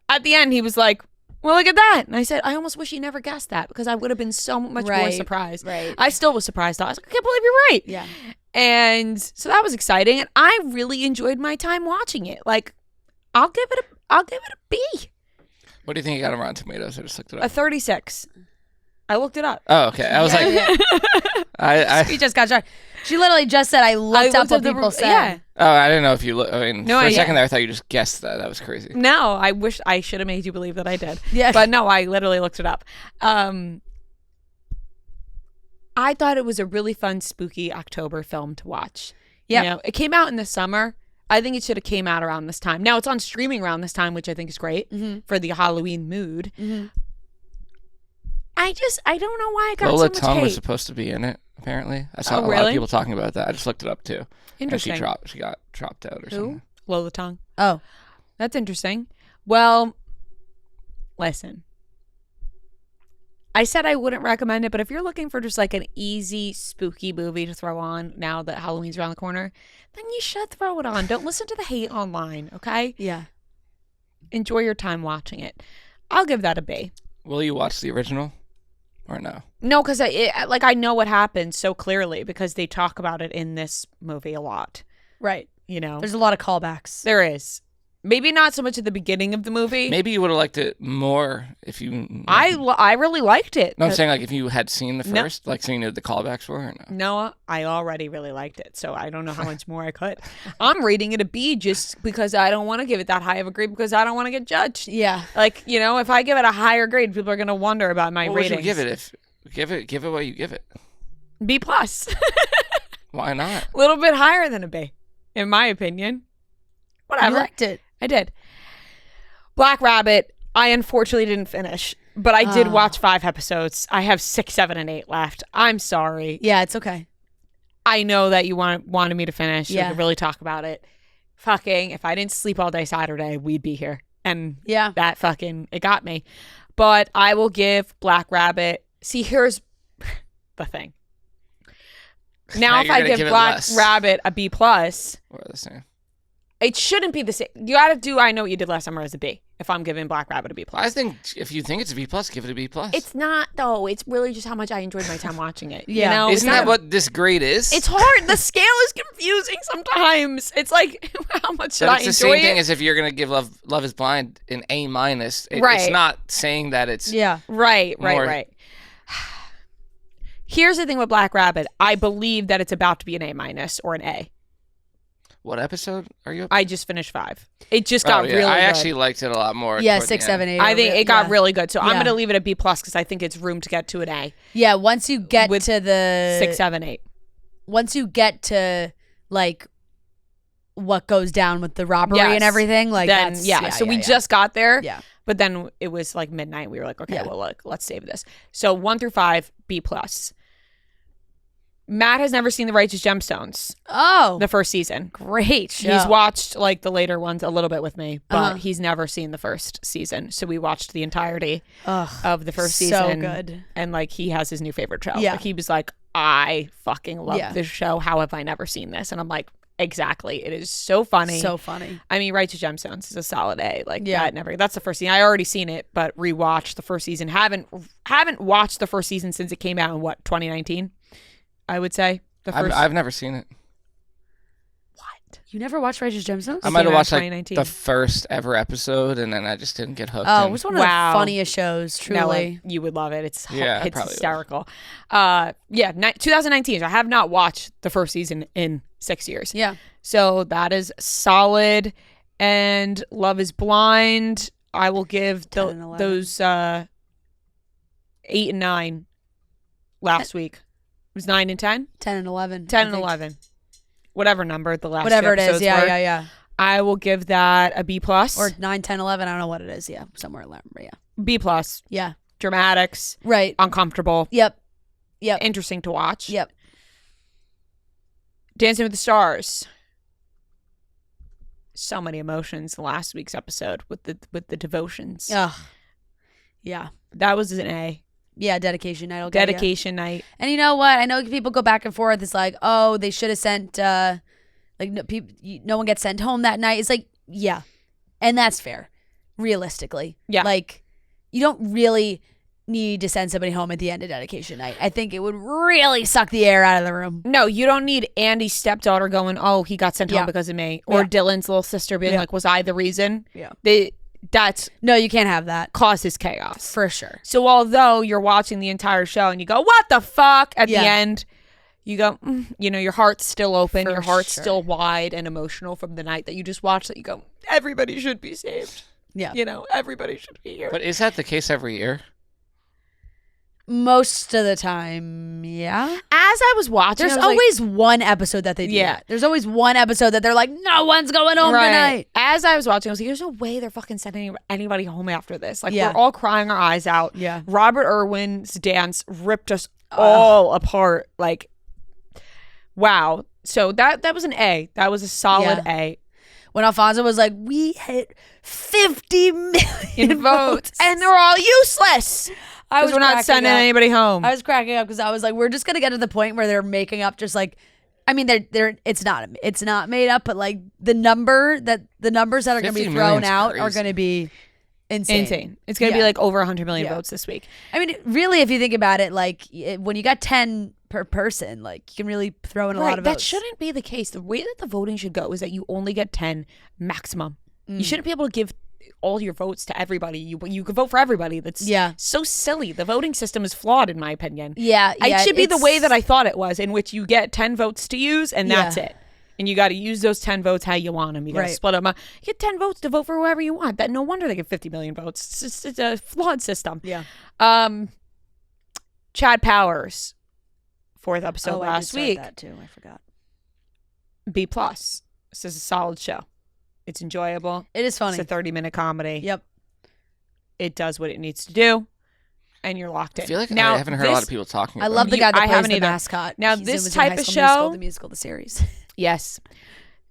at the end he was like, well, look at that. And I said, I almost wish he never guessed that because I would have been so much more Right, surprised. right. I still was surprised. I was like, I can't believe you're right. Yeah. And so that was exciting. And I really enjoyed my time watching it. Like, I'll give it a B. What do you think you got on Rotten Tomatoes? I just looked it A up. 36. I looked it up. Oh, okay. I was like, She just got shot. She literally just said, I looked up what people said. Yeah. oh, I didn't know if you look. I mean, No, for a yeah. second there, I thought you just guessed that. That was crazy. No, I wish I should have made you believe that I did. Yeah. But no, I literally looked it up. I thought it was a really fun, spooky October film to watch. Yeah. You know, it came out in the summer. I think it should have came out around this time. Now it's on streaming around this time, which I think is great for the Halloween mood. I don't know why I got Lola so much Tongue hate. was supposed to be in it, apparently. I saw a lot really? of people talking about that. I just looked it up, too. Interesting. And she got dropped out or something. Lola Tongue. Oh. That's interesting. Well, listen. I said I wouldn't recommend it, but if you're looking for just like an easy, spooky movie to throw on now that Halloween's around the corner, then you should throw it on. Don't listen to the hate online, okay? Yeah. Enjoy your time watching it. I'll give that a B. Will you watch the original or no? No, because I know what happens so clearly because they talk about it in this movie a lot. Right. You know? There's a lot of callbacks. There is. Maybe not so much at the beginning of the movie. Maybe you would have liked it more if you... I really liked it. No, I'm saying like if you had seen the No. first, like seeing what the callbacks were or no? Noah, I already really liked it, so I don't know how much more I could. I'm rating it a B just because I don't want to give it that high of a grade because I don't want to get judged. Yeah. Like, you know, if I give it a higher grade, people are going to wonder about my What would ratings. you give it if... Give it what you give it. B plus. Why not? A little bit higher than a B, in my opinion. Whatever. You liked it. I did. Black Rabbit, I unfortunately didn't finish, but I did watch 5 episodes. I have 6, 7, and 8 left. I'm sorry. Yeah, it's okay. I know that you wanted me to finish. Yeah. We could really talk about it. Fucking, if I didn't sleep all day Saturday, we'd be here. And Yeah. that fucking, it got me. But I will give Black Rabbit. See, here's the thing. Now if you're I gonna give give it Black less. Rabbit a B plus, What are the same? it shouldn't be the same. You got to do I Know What You Did Last Summer as a B if I'm giving Black Rabbit a B plus. I think if you think it's a B plus, give it a B plus. It's not though. It's really just how much I enjoyed my time watching it. Yeah. You know? Isn't It's that not- what this grade is? It's hard. The scale is confusing sometimes. It's like how much should But I it's the enjoy same thing it? as if you're gonna give Love Is Blind an A minus. Right. It's not saying that it's Yeah. Right. more- Here's the thing with Black Rabbit. I believe that it's about to be an A minus or an A. What episode are you up? I just finished 5. It just got really I good. actually liked it a lot more. Yeah, toward 6, the end. 7, 8. I think it got yeah. really good. So I'm Yeah. going to leave it a B plus because I think it's room to get to an A. Yeah, once you get With to the 6, 7, 8. once you get to like what goes down with the robbery Yes. and everything, like Then that's, so we just got there. Yeah. But then it was like midnight. We were like, okay, Yeah. well, look, let's save this. So 1 through 5, B plus. Matt has never seen The Righteous Gemstones, Oh, the first season. great show. He's watched like the later ones a little bit with me, but Uh-huh. he's never seen the first season. So we watched the entirety Ugh, of the first so season. good. And like he has his new favorite show. Yeah. Like, he was like, I fucking love Yeah. this show. How have I never seen this? And I'm like, exactly. It is so funny. So funny. I mean, Righteous Gemstones is a solid A. Like Yeah. that's the first season. I already seen it, but rewatched the first season. Haven't watched the first season since it came out in 2019, I would say. The first I've never seen it. what? You never watched Righteous Gemstones? I It might came have out in watched like 2019. the first ever episode, and then I just didn't get hooked. Oh, in. it was one of Wow. the funniest shows, truly. Noah, you would love it. It's Yeah, I it's probably would. hysterical. 2019. So I have not watched the first season in 6 years. Yeah. So that is solid. And Love Is Blind, I will give 10 and 11. those 8 and 9 last week. It was 9 and 10? 10 and 11. 10 I and think. 11. Whatever number the last Whatever two it is. episodes Yeah, were. yeah. I will give that a B plus. Or 9, 10, 11. I don't know what it is. Yeah. Somewhere around. But yeah. B plus. Yeah. Dramatics. Right. Uncomfortable. Yep. Yep. Interesting to watch. Yep. Dancing with the Stars. So many emotions in last week's episode with the devotions. Ugh. Yeah. That was an A. Yeah. Dedication night. I'll get ya. Dedication night. And you know what? I know people go back and forth. It's like, oh, they should have sent, no one gets sent home that night. It's like, yeah. And that's fair, realistically. Yeah. Like, you don't really need to send somebody home at the end of dedication night. I think it would really suck the air out of the room. No, you don't need Andy's stepdaughter going, oh, he got sent Yeah. home because of me. Or Yeah. Dylan's little sister being Yeah. like, was I the reason? Yeah. That's No, you can't have that. causes chaos. For sure. So although you're watching the entire show and you go, what the fuck? At Yeah. the end, you go, your heart's still open. For your heart's sure. still wide and emotional from the night that you just watched that you go, everybody should be saved. Yeah. Everybody should be here. But is that the case every year? Most of the time, yeah. As I was watching, There's I was always one episode that they do. Yeah. That. There's always one episode that they're like, no one's going home tonight. As I was watching, I was like, there's no way they're fucking sending anybody home after this. Like, Yeah. we're all crying our eyes out. Yeah. Robert Irwin's dance ripped us all apart. Like, wow. So that was an A. That was a solid A. When Alfonso was like, we hit 50 million votes. And they're all useless. Because we're not sending anybody home. I was cracking up because I was like, we're just gonna get to the point where they're making up just like, I mean, they're it's not made up, but like the numbers that are gonna be thrown out are gonna be insane. It's gonna be like over 100 million votes this week. I mean, really, if you think about it, like when you got 10 per person, like you can really throw in a lot of votes. That shouldn't be the case. The way that the voting should go is that you only get 10 maximum. You shouldn't be able to give all your votes to everybody. You could vote for everybody. That's so silly. The voting system is flawed, in my opinion. It should be the way that I thought it was, in which you get 10 votes to use, and that's it. And you got to use those 10 votes how you want them. You got to split them up. You get 10 votes to vote for whoever you want. That no wonder they get 50 million votes. It's a flawed system. Yeah. Chad Powers, 4th episode last week. That too. I forgot. B+. This is a solid show. It's enjoyable. It is funny. It's a 30-minute comedy. Yep. It does what it needs to do, and you're locked in. I feel like now, I haven't heard a lot of people talking about I love the guy that plays the either. mascot. Now, this type of show... The musical, the series. Yes.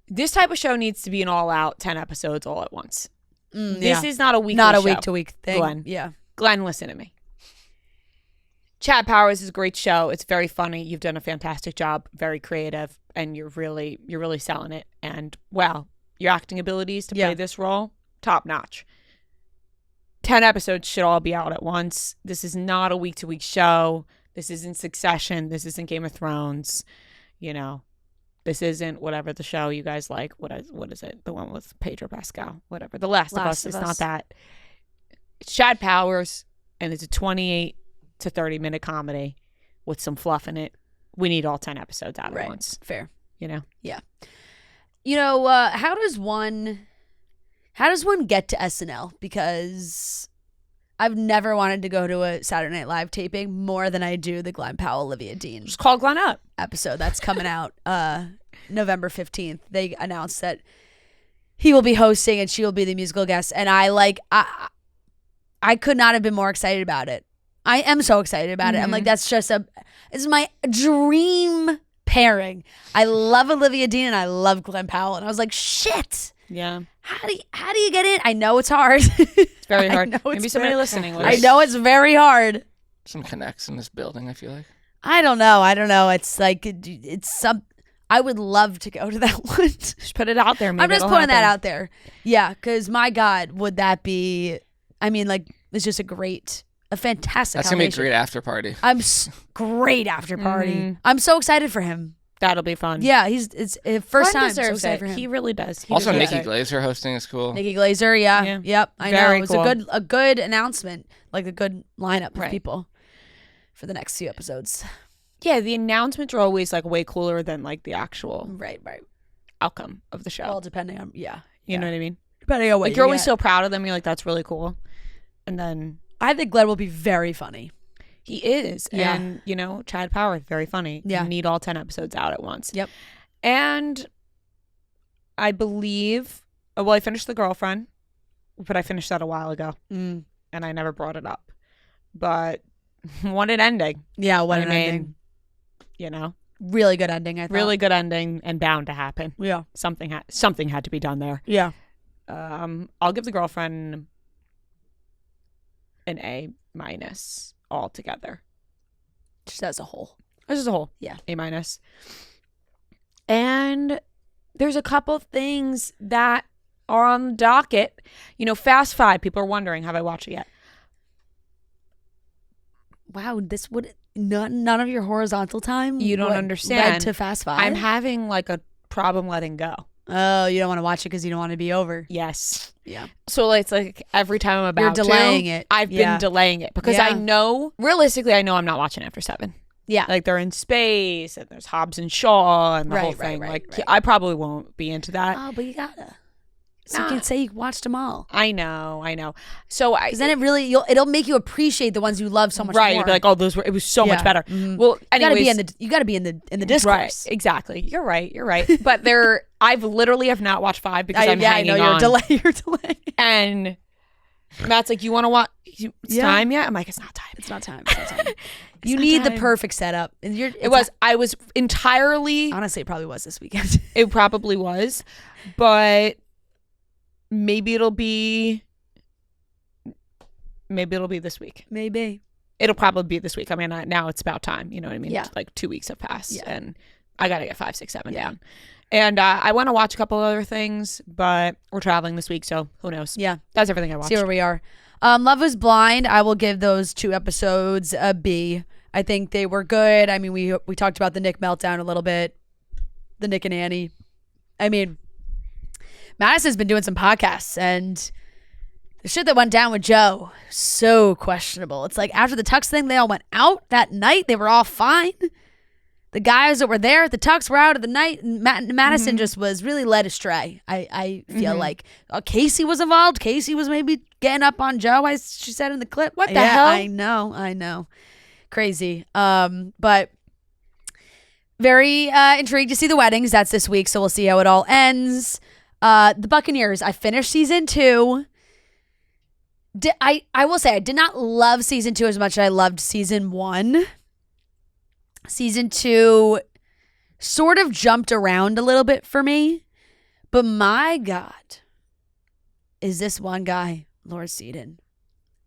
This type of show needs to be an all-out 10 episodes all at once. This is not a weekly show. Not a week-to-week thing. Glenn. Yeah. Glenn, listen to me. Chad Powers is a great show. It's very funny. You've done a fantastic job. Very creative, and you're really selling it. And, wow. Your acting abilities to play this role, top notch. 10 episodes should all be out at once. This is not a week-to-week show. This isn't Succession. This isn't Game of Thrones. You know, this isn't whatever the show you guys like. What is it? The one with Pedro Pascal. Whatever. The Last of Us is not that. It's Chad Powers, and it's a 28 to 30-minute comedy with some fluff in it. We need all 10 episodes out at once. Fair. You know? Yeah. You know, how does one get to SNL? Because I've never wanted to go to a Saturday Night Live taping more than I do the Glenn Powell, Olivia Dean Just call Glenn up. episode that's coming out November 15th. They announced that he will be hosting and she will be the musical guest. And I could not have been more excited about it. I am so excited about it. I'm like, it's my dream pairing. I love Olivia Dean and I love Glenn Powell, and I was like, shit. Yeah. How do you get in? I know it's hard. It's very hard. Maybe somebody listening. I know it's very hard. some connects in this building, I feel like. I don't know. It's like it's some. I would love to go to that one. Just put it out there. Maybe I'm just putting that out there. Yeah, because my God, would that be? I mean, like, it's just a fantastic. That's gonna be a great after party. Great after party. I'm so excited for him. That'll be fun. Yeah, it's first Glenn time. So deserves excited it. for him. He really does. He Also, deserves Nikki it. Glaser hosting is cool. Nikki Glaser, yeah. Yep, I Very know. It's cool. a good announcement, like a good lineup of Right. people for the next few episodes. Yeah, the announcements are always like way cooler than like the actual Right. outcome of the show. Well, depending on you know what I mean? depending on what Like you're always so proud of them. You're like, that's really cool. And then I think Glenn will be very funny. he is. Yeah. And, Chad Powers, very funny. Yeah. You need all 10 episodes out at once. Yep. And I believe, I finished The Girlfriend, but I finished that a while ago. And I never brought it up. But what an ending. Yeah, what an ending. Really good ending, I thought. Really good ending and bound to happen. Yeah. Something had to be done there. Yeah. I'll give The Girlfriend an A- altogether. Just as a whole. Just as a whole. Yeah. A-. And there's a couple of things that are on the docket. Fast Five. People are wondering, have I watched it yet? Wow, this would none of your horizontal time. You don't understand. Led to Fast Five. I'm having like a problem letting go. Oh, you don't want to watch it because you don't want to be over. Yes. Yeah. So it's like every time I'm about You're delaying it. I've been delaying it because I know, realistically, I know I'm not watching after 7. Yeah. Like they're in space and there's Hobbs and Shaw and the whole thing. Right. I probably won't be into that. Oh, but you gotta. So you can say you watched them all. I know. So Because then it'll make you appreciate the ones you love so much more. Right, you'll be like, oh, it was so much better. Mm-hmm. Well, anyways, you gotta be in the discourse. Right, exactly. You're right. But I've literally have not watched 5 because I'm hanging on. I know, you're delaying. And Matt's like, you want to watch? It's time yet? I'm like, it's not time. It's not time. You need the perfect setup. And I was entirely. Honestly, it probably was this weekend. It probably was, but maybe it'll be this week. Maybe it'll probably be this week. I mean, now it's about time. You know what I mean? Yeah. Like 2 weeks have passed, and I gotta get 5, 6, 7 down. And I want to watch a couple other things, but we're traveling this week, so who knows? Yeah, that's everything I watched. See where we are. Love is Blind. I will give those 2 episodes a B. I think they were good. I mean, we talked about the Nick meltdown a little bit, the Nick and Annie. I mean, Madison's been doing some podcasts, and the shit that went down with Joe, so questionable. It's like after the Tux thing, they all went out that night. They were all fine. The guys that were there at the Tux were out of the night, and Madison just was really led astray. I feel like Casey was involved. Casey was maybe getting up on Joe, as she said in the clip. What the hell? I know. Crazy. But very intrigued to see the weddings. That's this week, so we'll see how it all ends. The Buccaneers. I finished season 2. I will say I did not love season 2 as much as I loved season 1. Season 2 sort of jumped around a little bit for me. But my God, is this one guy, Lord Seaton,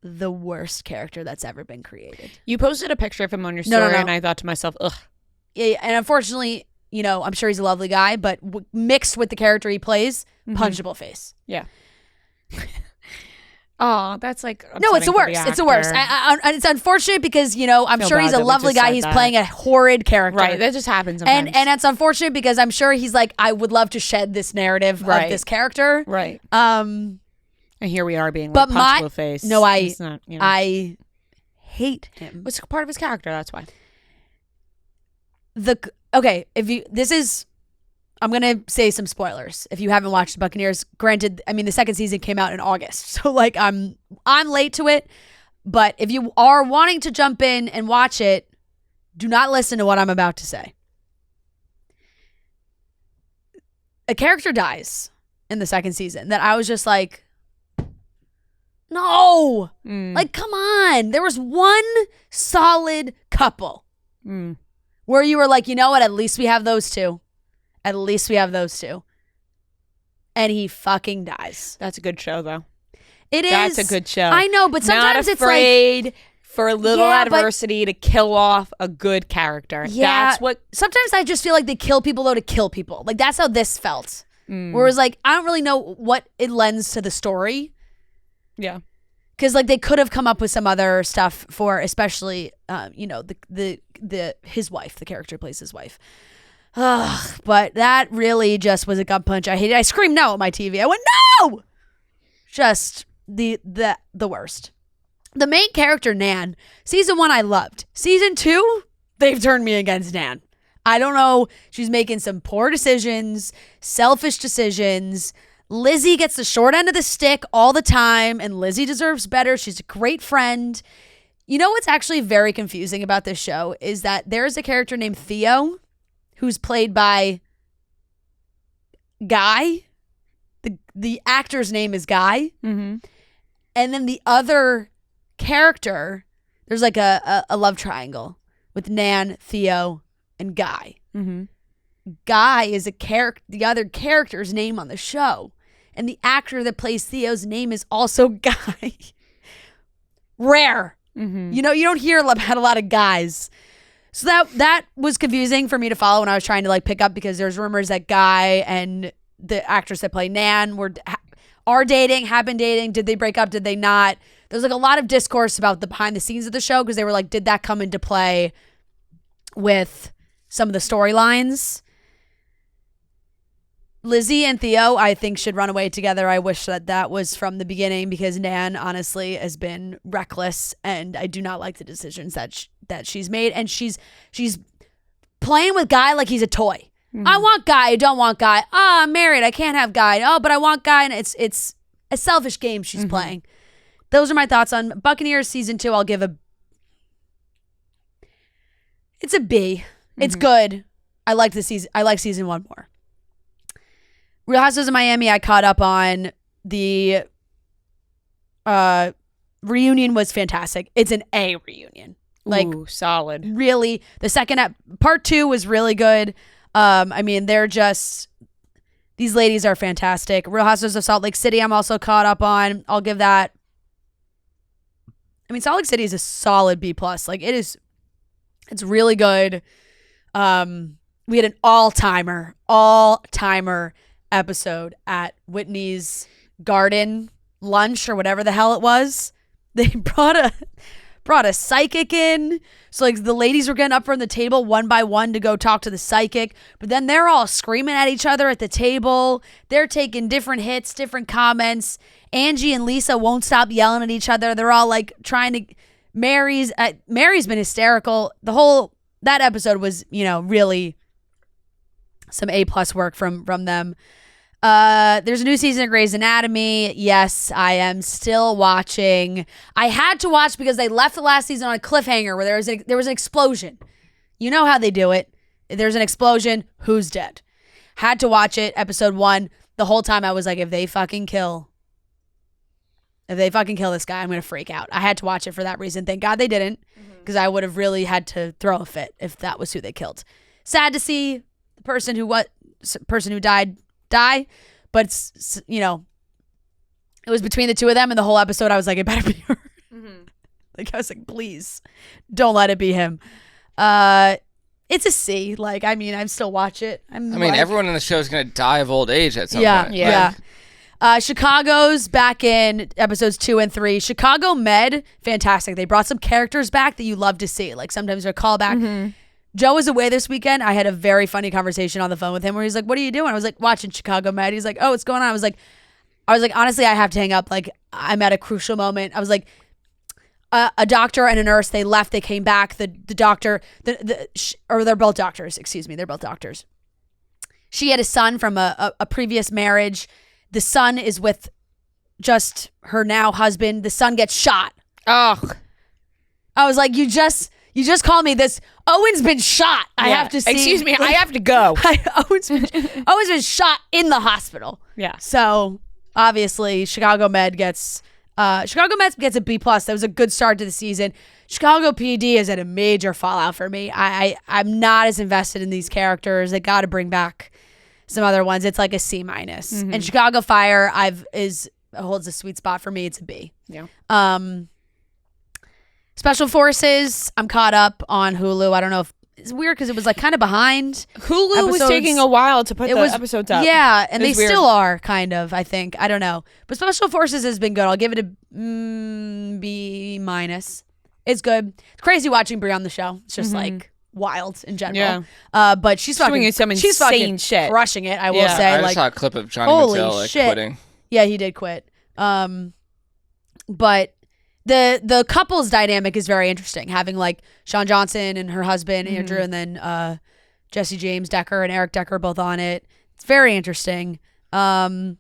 the worst character that's ever been created. You posted a picture of him on your story, and I thought to myself, ugh. Yeah, and unfortunately, I'm sure he's a lovely guy, but mixed with the character he plays, punchable face. Yeah. Oh, that's like no, it's the worst. It's the worst. It's unfortunate because I'm sure he's a lovely guy. He's playing a horrid character, right? That just happens sometimes. And it's unfortunate because I'm sure he's like, I would love to shed this narrative of this character, right? And here we are being like punchable face. No, I hate him. It's part of his character. That's why. I'm going to say some spoilers if you haven't watched the Buccaneers. Granted, I mean, the second season came out in August. So, like, I'm late to it. But if you are wanting to jump in and watch it, do not listen to what I'm about to say. A character dies in the second season that I was just like, no. Like, come on. There was one solid couple where you were like, you know what? At least we have those two. At least we have those two. And he fucking dies. That's a good show, though. It is. That's a good show. I know, but sometimes it's like for a little adversity to kill off a good character. Yeah. That's what. Sometimes I just feel like they kill people, though, to kill people. Like, that's how this felt. Whereas, like, I don't really know what it lends to the story. Yeah. Because, like, they could have come up with some other stuff for, especially, his wife, the character who plays his wife. Ugh, but that really just was a gut punch. I hated it. I screamed no at my TV. I went, no! Just the worst. The main character, Nan, season 1 I loved. Season 2, they've turned me against Nan. I don't know. She's making some poor decisions, selfish decisions. Lizzie gets the short end of the stick all the time, and Lizzie deserves better. She's a great friend. You know what's actually very confusing about this show is that there's a character named Theo who's played by Guy. The actor's name is Guy. Mm-hmm. And then the other character, there's like a love triangle with Nan, Theo, and Guy. Mm-hmm. Guy is the other character's name on the show. And the actor that plays Theo's name is also Guy. Rare. Mm-hmm. You don't hear about a lot of guys. So that was confusing for me to follow when I was trying to like pick up, because there's rumors that Guy and the actress that play Nan are dating, have been dating. Did they break up? Did they not? There's like a lot of discourse about the behind the scenes of the show, because they were like, did that come into play with some of the storylines? Lizzie and Theo, I think, should run away together. I wish that was from the beginning, because Nan, honestly, has been reckless, and I do not like the decisions that she's made. And she's playing with Guy like he's a toy. I want guy, I don't want guy. Oh, I'm married, I can't have guy. Oh, but I want guy, and it's a selfish game she's playing. Those are my thoughts on Buccaneers season 2. I'll give it's a B. It's good. I like the season. I like season 1 more. Real Housewives of Miami, I caught up on. The reunion was fantastic. It's an A reunion. Like, ooh, solid. Really, the second part 2 was really good. I mean, they're just, these ladies are fantastic. Real Housewives of Salt Lake City, I'm also caught up on. I'll give that. I mean, Salt Lake City is a solid B+. Like, it's really good. We had an all-timer episode at Whitney's garden lunch or whatever the hell it was. They brought a psychic in. So like the ladies were getting up from the table one by one to go talk to the psychic, but then they're all screaming at each other at the table. They're taking different hits, different comments. Angie and Lisa won't stop yelling at each other. They're all like trying to, Mary's been hysterical. That episode was, really some A+ work from them. There's a new season of Grey's Anatomy. Yes, I am still watching. I had to watch because they left the last season on a cliffhanger where there was an explosion. You know how they do it. There's an explosion. Who's dead? Had to watch it. Episode 1. The whole time I was like, if they fucking kill this guy, I'm going to freak out. I had to watch it for that reason. Thank God they didn't, because I would have really had to throw a fit if that was who they killed. Sad to see the person who died die, but it was between the two of them, and the whole episode I was like, it better be her. Like, I was like, please don't let it be him. It's a C. Like, I mean, I still watch it. Everyone in the show is gonna die of old age at some point. Yeah. Chicago's back in episodes 2 and 3. Chicago Med, fantastic. They brought some characters back that you love to see. Like, sometimes they're callback. Joe was away this weekend. I had a very funny conversation on the phone with him where he's like, what are you doing? I was like, watching Chicago Med. He's like, oh, what's going on? I was like, honestly, I have to hang up. Like, I'm at a crucial moment. I was like, a doctor and a nurse, they left, they came back. The doctor, they're both doctors. Excuse me. They're both doctors. She had a son from a previous marriage. The son is with just her now husband. The son gets shot. Ugh. I was like, you just called me this. Owen's been shot. I have to see. Excuse me, I have to go. Owen's been shot in the hospital. Yeah. So obviously, Chicago Med gets a B+. That was a good start to the season. Chicago PD has had a major fallout for me. I'm not as invested in these characters. They got to bring back some other ones. It's like a C-. And Chicago Fire holds a sweet spot for me. It's a B. Yeah. Special Forces, I'm caught up on Hulu. I don't know if it's weird because it was like kind of behind. Hulu was taking a while to put the episodes up. Yeah, and they still are kind of, I think. I don't know. But Special Forces has been good. I'll give it a B-. It's good. It's crazy watching Brie on the show. It's just like wild in general. Yeah. But she's fucking shit. Crushing it, I will say. I just saw a clip of Johnny Manziel quitting. Yeah, he did quit. But the couples dynamic is very interesting, having like Sean Johnson and her husband Andrew, and then Jesse James Decker and Eric Decker both on it. It's very interesting. I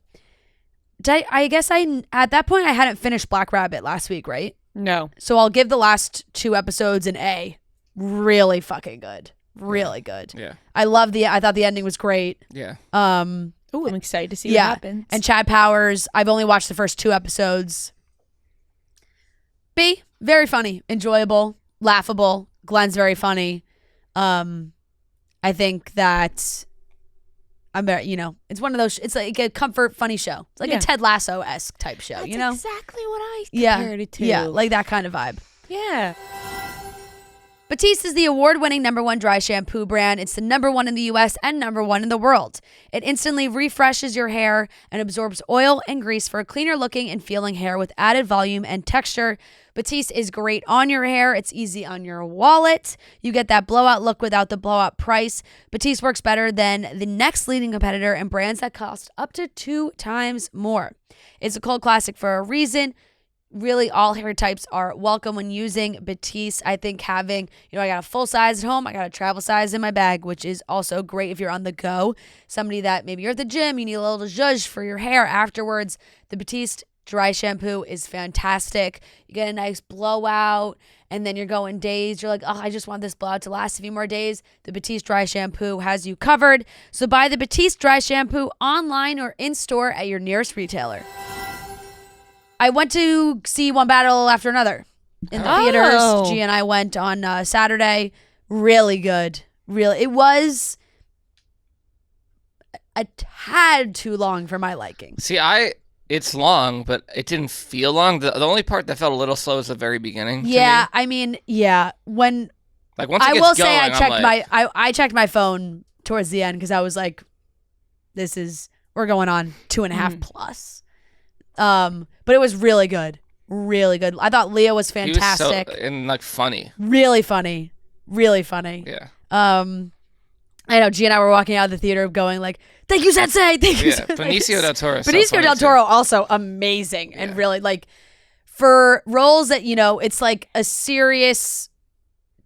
guess at that point I hadn't finished Black Rabbit last week, right? No. So I'll give the last 2 episodes an A. Really fucking good. Really good. Yeah. I thought the ending was great. Yeah. I'm excited to see what happens. And Chad Powers, I've only watched the first 2 episodes. B, very funny, enjoyable, laughable. Glenn's very funny. I think that it's one of those. It's like a comfort funny show. It's like a Ted Lasso-esque type show. That's exactly what I compared it to. Yeah, like that kind of vibe. Yeah. Batiste is the award-winning #1 dry shampoo brand. It's the #1 in the US and #1 in the world. It instantly refreshes your hair and absorbs oil and grease for a cleaner looking and feeling hair with added volume and texture. Batiste is great on your hair. It's easy on your wallet. You get that blowout look without the blowout price. Batiste works better than the next leading competitor and brands that cost up to 2 times more. It's a cult classic for a reason. really all hair types are welcome when using Batiste. I think having, I got a full size at home, I got a travel size in my bag, which is also great if you're on the go. Somebody that maybe you're at the gym, you need a little zhuzh for your hair afterwards. The Batiste Dry Shampoo is fantastic. You get a nice blowout, and then you're going days. You're like, oh, I just want this blowout to last a few more days. The Batiste Dry Shampoo has you covered. So buy the Batiste Dry Shampoo online or in-store at your nearest retailer. I went to see One Battle After Another in the theaters. G and I went on Saturday. Really good. It was a tad too long for my liking. See, it's long, but it didn't feel long. The only part that felt a little slow was the very beginning. Yeah, I mean, yeah. When like once it I gets will going, say, I I'm checked my phone towards the end because I was like, we're going on 2.5 plus. But it was really good. Really good. I thought Leah was fantastic. He was and like funny. Really funny. Really funny. Yeah. I know G and I were walking out of the theater going like, thank you, Sensei. Thank you, Sensei. Benicio del Toro. Benicio del Toro also amazing and really like for roles that, it's like a serious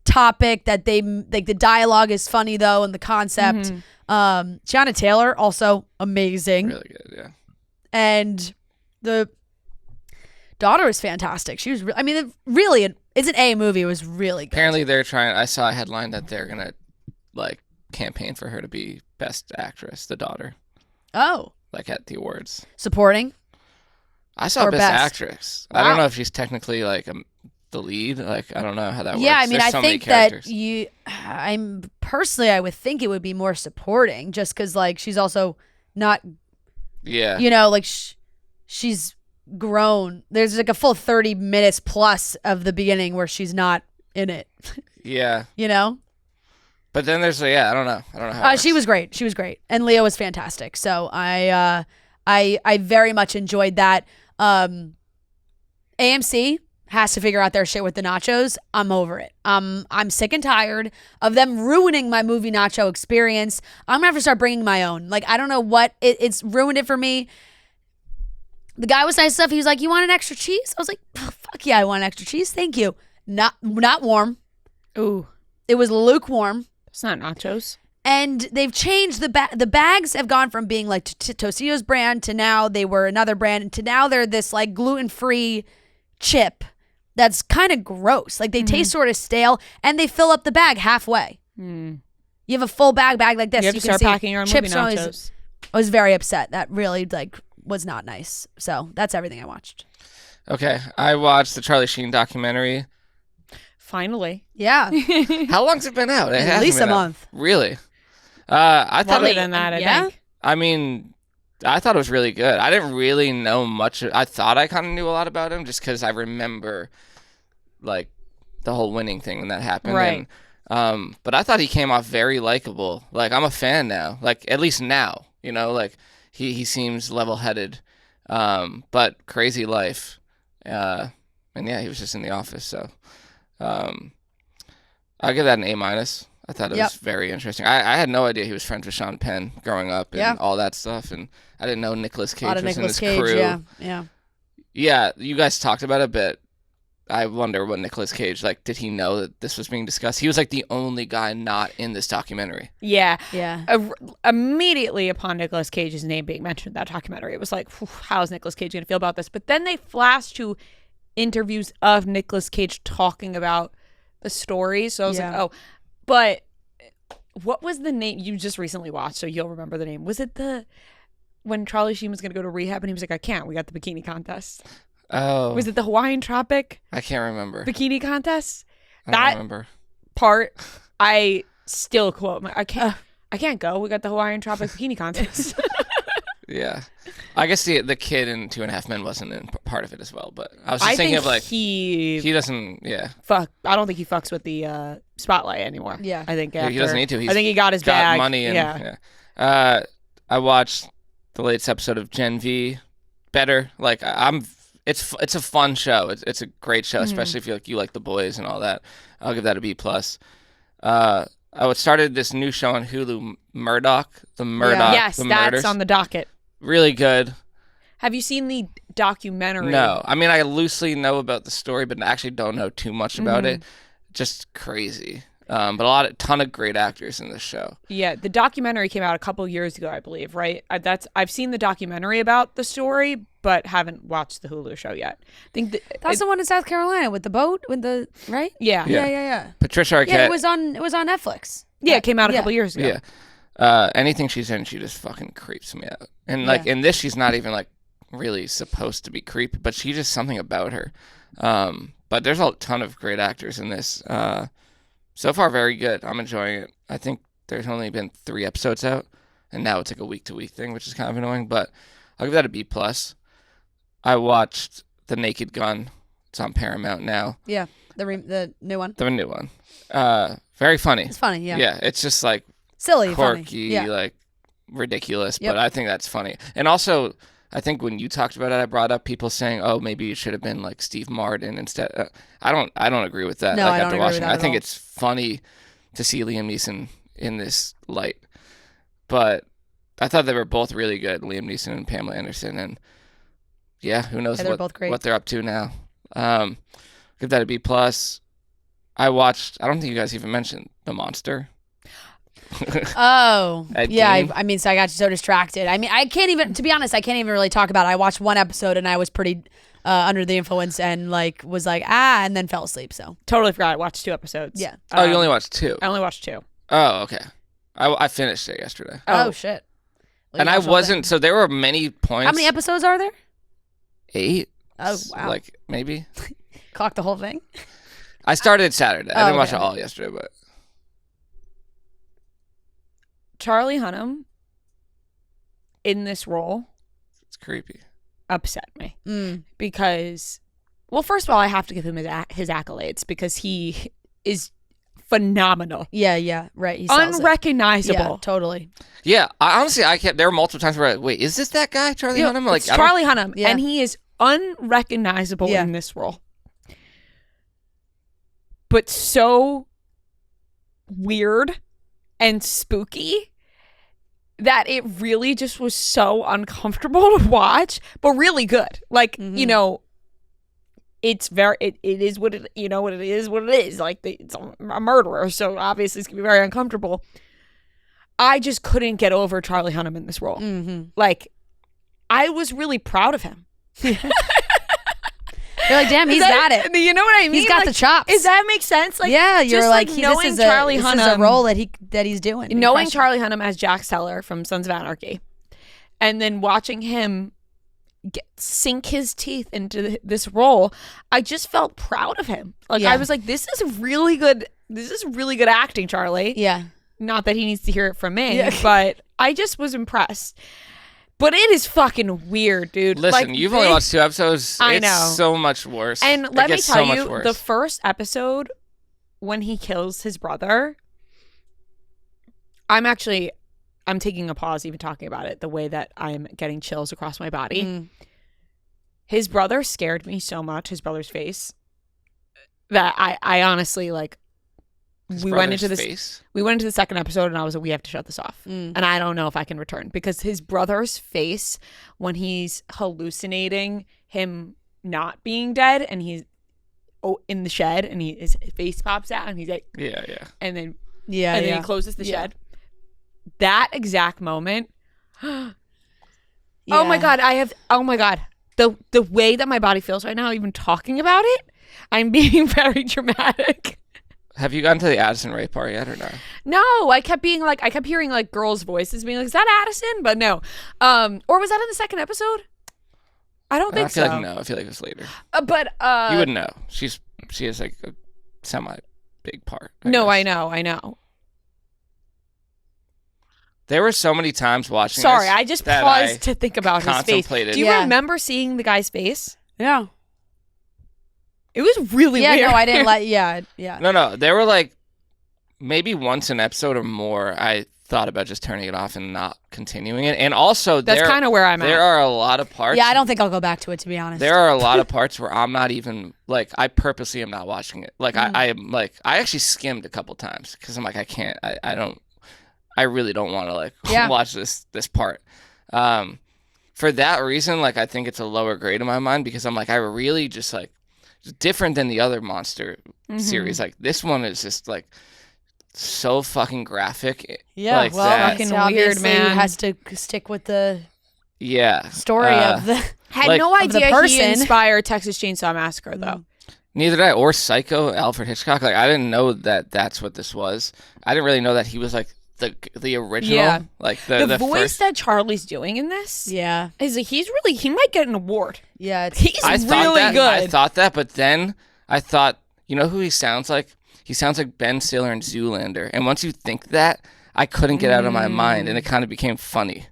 topic that they like the dialogue is funny though and the concept. Tiana Taylor also amazing. Really good, yeah. And the daughter was fantastic. She was, it's an A movie. It was really good. Apparently I saw a headline that they're going to like campaign for her to be Best Actress, the daughter. Oh. Like at the awards. Supporting? I saw or Best Actress. Wow. I don't know if she's technically like the lead. Like, I don't know how that works. Yeah, I mean, There's I so think many that characters. I would think it would be more supporting just because like she's also not, yeah, like she's grown. There's like a full 30 minutes plus of the beginning where she's not in it. Yeah. But then there's I don't know how she was great. And Leo was fantastic. So I very much enjoyed that. AMC has to figure out their shit with the nachos. I'm over it. I'm sick and tired of them ruining my movie nacho experience. I'm gonna have to start bringing my own. Like, I don't know what it's ruined it for me. The guy was nice enough. He was like, "You want an extra cheese?" I was like, "Fuck yeah, I want an extra cheese. Thank you." Not warm. Ooh, it was lukewarm. It's not nachos. And they've changed the bags have gone from being like Tostito's brand to now they were another brand and to now they're this like gluten-free chip that's kind of gross. Like they taste sort of stale and they fill up the bag halfway. You have a full bag like this. You have to start packing your own movie nachos. I was very upset. That really like was not nice. So that's everything I watched. Okay, I watched the Charlie Sheen documentary. Finally. Yeah. How long's it been out? At least a month. Really? I thought longer than that. I think. I mean, I thought it was really good. I didn't really know much. I thought I kind of knew a lot about him just because I remember, like, the whole winning thing when that happened. Right. And, but I thought he came off very likable. Like, I'm a fan now. Like, at least now. Like he seems level-headed, but crazy life. And yeah, he was just in The Office. So, I'll give that an A-. I thought it was very interesting. I had no idea he was friends with Sean Penn growing up and all that stuff, and I didn't know Nicolas Cage was in his crew. Yeah, you guys talked about it, but I wonder what Nicolas Cage, like, did he know that this was being discussed? He was like the only guy not in this documentary. Yeah. Yeah. Immediately upon Nicolas Cage's name being mentioned in that documentary, it was like, how is Nicolas Cage going to feel about this? But then they flashed to interviews of Nicolas Cage talking about the story. So I was like, oh, but what was the name you just recently watched? So you'll remember the name. Was it when Charlie Sheen was going to go to rehab and he was like, I can't. We got the bikini contest. Oh. Was it the Hawaiian Tropic? I can't remember. Bikini contest? I don't remember. Part, I still quote, I can't go. We got the Hawaiian Tropic Bikini contest. Yeah. I guess the kid in 2.5 Men wasn't in part of it as well, but I was just thinking of like he doesn't I don't think he fucks with the spotlight anymore. Yeah. I think he doesn't need to. I think he got his bag. Money and I watched the latest episode of Gen V. Better. Like it's a fun show. It's a great show, especially if you like The Boys and all that. I'll give that a B+. I started this new show on Hulu, Murdoch. Yes, that's on the docket. Really good. Have you seen the documentary? No. I mean, I loosely know about the story, but I actually don't know too much about it. Just crazy. But a ton of great actors in this show. Yeah, the documentary came out a couple years ago, I believe, right? I've seen the documentary about the story, but haven't watched the Hulu show yet. I think that's the one in South Carolina with the boat, right? Yeah. Patricia Arquette. Yeah, it was on Netflix. Yeah, it came out a couple years ago. Yeah. Anything she's in, she just fucking creeps me out. And like in this, she's not even like really supposed to be creepy, but she just something about her. But there's a ton of great actors in this. So far, very good. I'm enjoying it. I think there's only been 3 episodes out, and now it's like a week-to-week thing, which is kind of annoying, but I'll give that a B+. I watched The Naked Gun. It's on Paramount now. Yeah, the new one. The new one. Very funny. It's funny, yeah. Yeah, it's just like silly, quirky, funny. like ridiculous, but I think that's funny. And also, I think when you talked about it, I brought up people saying, "Oh, maybe it should have been like Steve Martin instead." I don't agree with that. No, like, I don't after agree with watching that it, I at think all. it's funny to see Liam Neeson in this light. But I thought they were both really good, Liam Neeson and Pamela Anderson, and yeah, who knows they're both great. what they're up to now. Give that a B+. I don't think you guys even mentioned The Monster. Oh, yeah. Gein. I mean, so I got so distracted. I mean, to be honest, I can't even really talk about it. I watched one episode and I was pretty under the influence and like was like, and then fell asleep. So Totally forgot. I watched 2 episodes. Yeah. Oh, you only watched 2? I only watched 2. Oh, okay. I finished it yesterday. Oh shit. Well, And you I watched the whole wasn't, thing. so there were many points. How many episodes are there? 8? Oh wow. Like, maybe. Clock the whole thing. I started Saturday. I didn't watch okay. it all yesterday, but Charlie Hunnam in this role it's creepy. upset me because, well, first of all, I have to give him his accolades because he is phenomenal. Yeah, right. He sells it. Unrecognizable. Yeah, totally. Yeah, honestly, there were multiple times where wait, is this that guy, Charlie Hunnam? Like, it's Charlie Hunnam, Yeah. and he is unrecognizable Yeah. in this role. But so weird and spooky that it really just was so uncomfortable to watch, but really good. Like, you know, it's it is what it, you know, what it is. Like, it's a murderer, so obviously it's going to be very uncomfortable. I just couldn't get over Charlie Hunnam in this role. Like, I was really proud of him. You're like, damn, he's got it. You know what I mean? He's got like, the chops. Does that make sense? Like, Yeah, you're just like, knowing this is Charlie this Hunnam, is a role that he's doing. knowing Impressive. Charlie Hunnam as Jack Teller from Sons of Anarchy, and then watching him sink his teeth into this role, I just felt proud of him. Like, Yeah. I was like, this is really good. This is really good acting, Charlie. Yeah. Not that he needs to hear it from me, Yeah. but I just was impressed. But it is fucking weird, dude. Listen, like, you've only watched 2 episodes. I It's know. so much worse. And It let me gets tell so much you, worse. the first episode when he kills his brother, I'm taking a pause even talking about it, the way that I'm getting chills across my body. His brother scared me so much, his brother's face, that I honestly, like, His we went brother's into this. face? We went into the second episode and I was like, we have to shut this off. And I don't know if I can return because his brother's face when he's hallucinating him not being dead and he's in the shed and his face pops out and he's like, Yeah. and then Yeah. he closes the shed. That exact moment. Oh my God. The way that my body feels right now, even talking about it, I'm being very dramatic. Have you gotten to the Addison Rae part yet or no? No, I kept hearing like girls' voices being like, "Is that Addison?" But no. Or was that in the second episode? I don't think I feel so. like no. I feel like it was later. But You wouldn't know. She has like a semi big part. no, guess. I know. There were so many times watching. Sorry, this I just that paused to think about his face. contemplated. Do you Yeah. remember seeing the guy's face? Yeah. It was really weird. No, I didn't like. Yeah. No. There were like maybe once an episode or more. I thought about just turning it off and not continuing it. And also, That's kind of where I'm there at. are a lot of parts. Yeah, I don't think I'll go back to it, to be honest. There are a lot of parts where I'm not even like I purposely am not watching it. Like I am like I actually skimmed a couple times because I'm like I can't. I really don't want to like Yeah. watch this part. for that reason, like, I think it's a lower grade in my mind because I'm like, I really just like different than the other monster series. Like, this one is just like so fucking graphic. Yeah, like well, that. fucking that's weird, obviously man. has to stick with the Yeah. story of the. Had Like- no Of the idea he person. inspired Texas Chainsaw Massacre though. Neither did I, or Psycho, Alfred Hitchcock. Like, I didn't know that that's what this was. I didn't really know that he was like the original. Yeah. Like The the voice first. that Charlie's doing in this Yeah, is he might get an award. yeah. It's, He's I thought really that. good. I thought that, but then I thought, you know who he sounds like? He sounds like Ben Stiller in Zoolander. And once you think that, I couldn't get out of my mind, and it kind of became funny.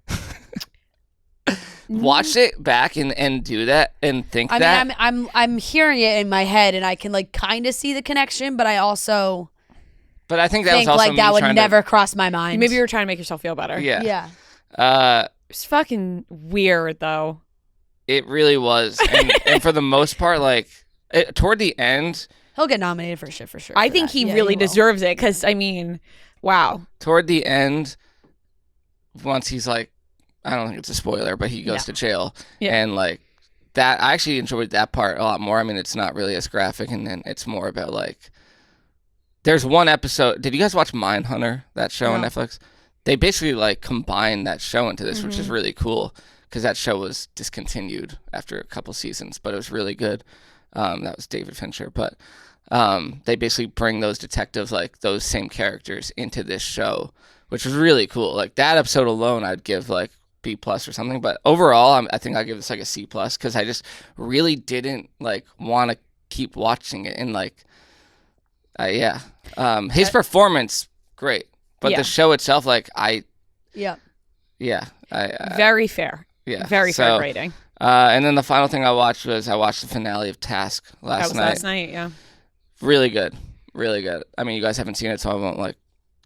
Watch it back and do that and think I that. mean, I'm hearing it in my head, and I can like kind of see the connection, but I also But I think that think was also like that me would trying never cross my mind. Maybe you were trying to make yourself feel better. to. Yeah. Yeah. It's fucking weird though. It really was, and for the most part, like toward the end, He'll get nominated for shit for sure. I for think that. he Yeah, really will. deserves it because I mean, wow. toward the end, once he's like, I don't think it's a spoiler, but he goes Yeah. to jail, Yeah. and like that, I actually enjoyed that part a lot more. I mean, it's not really as graphic, and then it's more about like, there's one episode. Did you guys watch Mindhunter, that show on No. Netflix? They basically like combined that show into this, which is really cool because that show was discontinued after a couple seasons, but it was really good. That was David Fincher, but they basically bring those detectives, like those same characters, into this show, which was really cool. Like that episode alone, I'd give like B+ or something, but overall, I think I'd give this like a C+ because I just really didn't like want to keep watching it, and like, yeah, his performance great, but Yeah. the show itself, like Yeah. Very fair. yeah, Very fair so, grading. And then the final thing I watched the finale of Task That last was night. last night, yeah. Really good, really good. I mean, you guys haven't seen it, so I won't like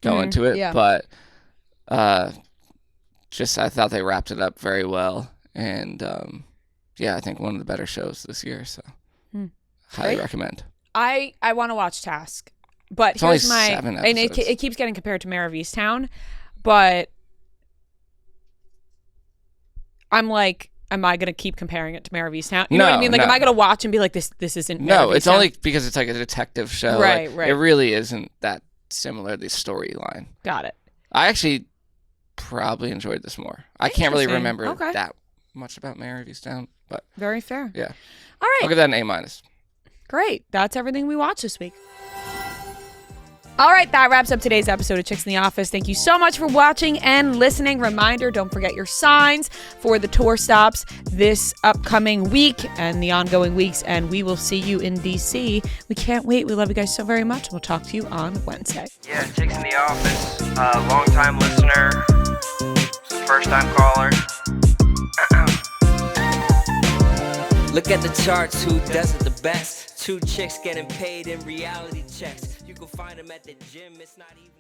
go into it. Yeah. But just I thought they wrapped it up very well, and yeah, I think one of the better shows this year. So highly Great. recommend. I want to watch Task, but It's only here's my 7 and it episodes. it keeps getting compared to Mayor of Easttown, but I'm like, am I gonna keep comparing it to Mayor of Easttown? You know what I No, mean? Like, no. am I gonna watch and be like, this isn't Mayor No, of it's Easttown? only because it's like a detective show. Right, Like, right. It really isn't that similar, the storyline. Got it. I actually probably enjoyed this more. I can't really Interesting. remember Okay. that much about Mayor of Easttown, but Very fair. yeah. All right. I'll give that an A-. Great. That's everything we watched this week. All right, that wraps up today's episode of Chicks in the Office. Thank you so much for watching and listening. Reminder, don't forget your signs for the tour stops this upcoming week and the ongoing weeks, and we will see you in DC. We can't wait. We love you guys so very much. We'll talk to you on Wednesday. Yeah, Chicks in the Office, long-time listener, first-time caller. Look at the charts, who does it the best? 2 chicks getting paid in reality checks. You can find them at the gym, it's not even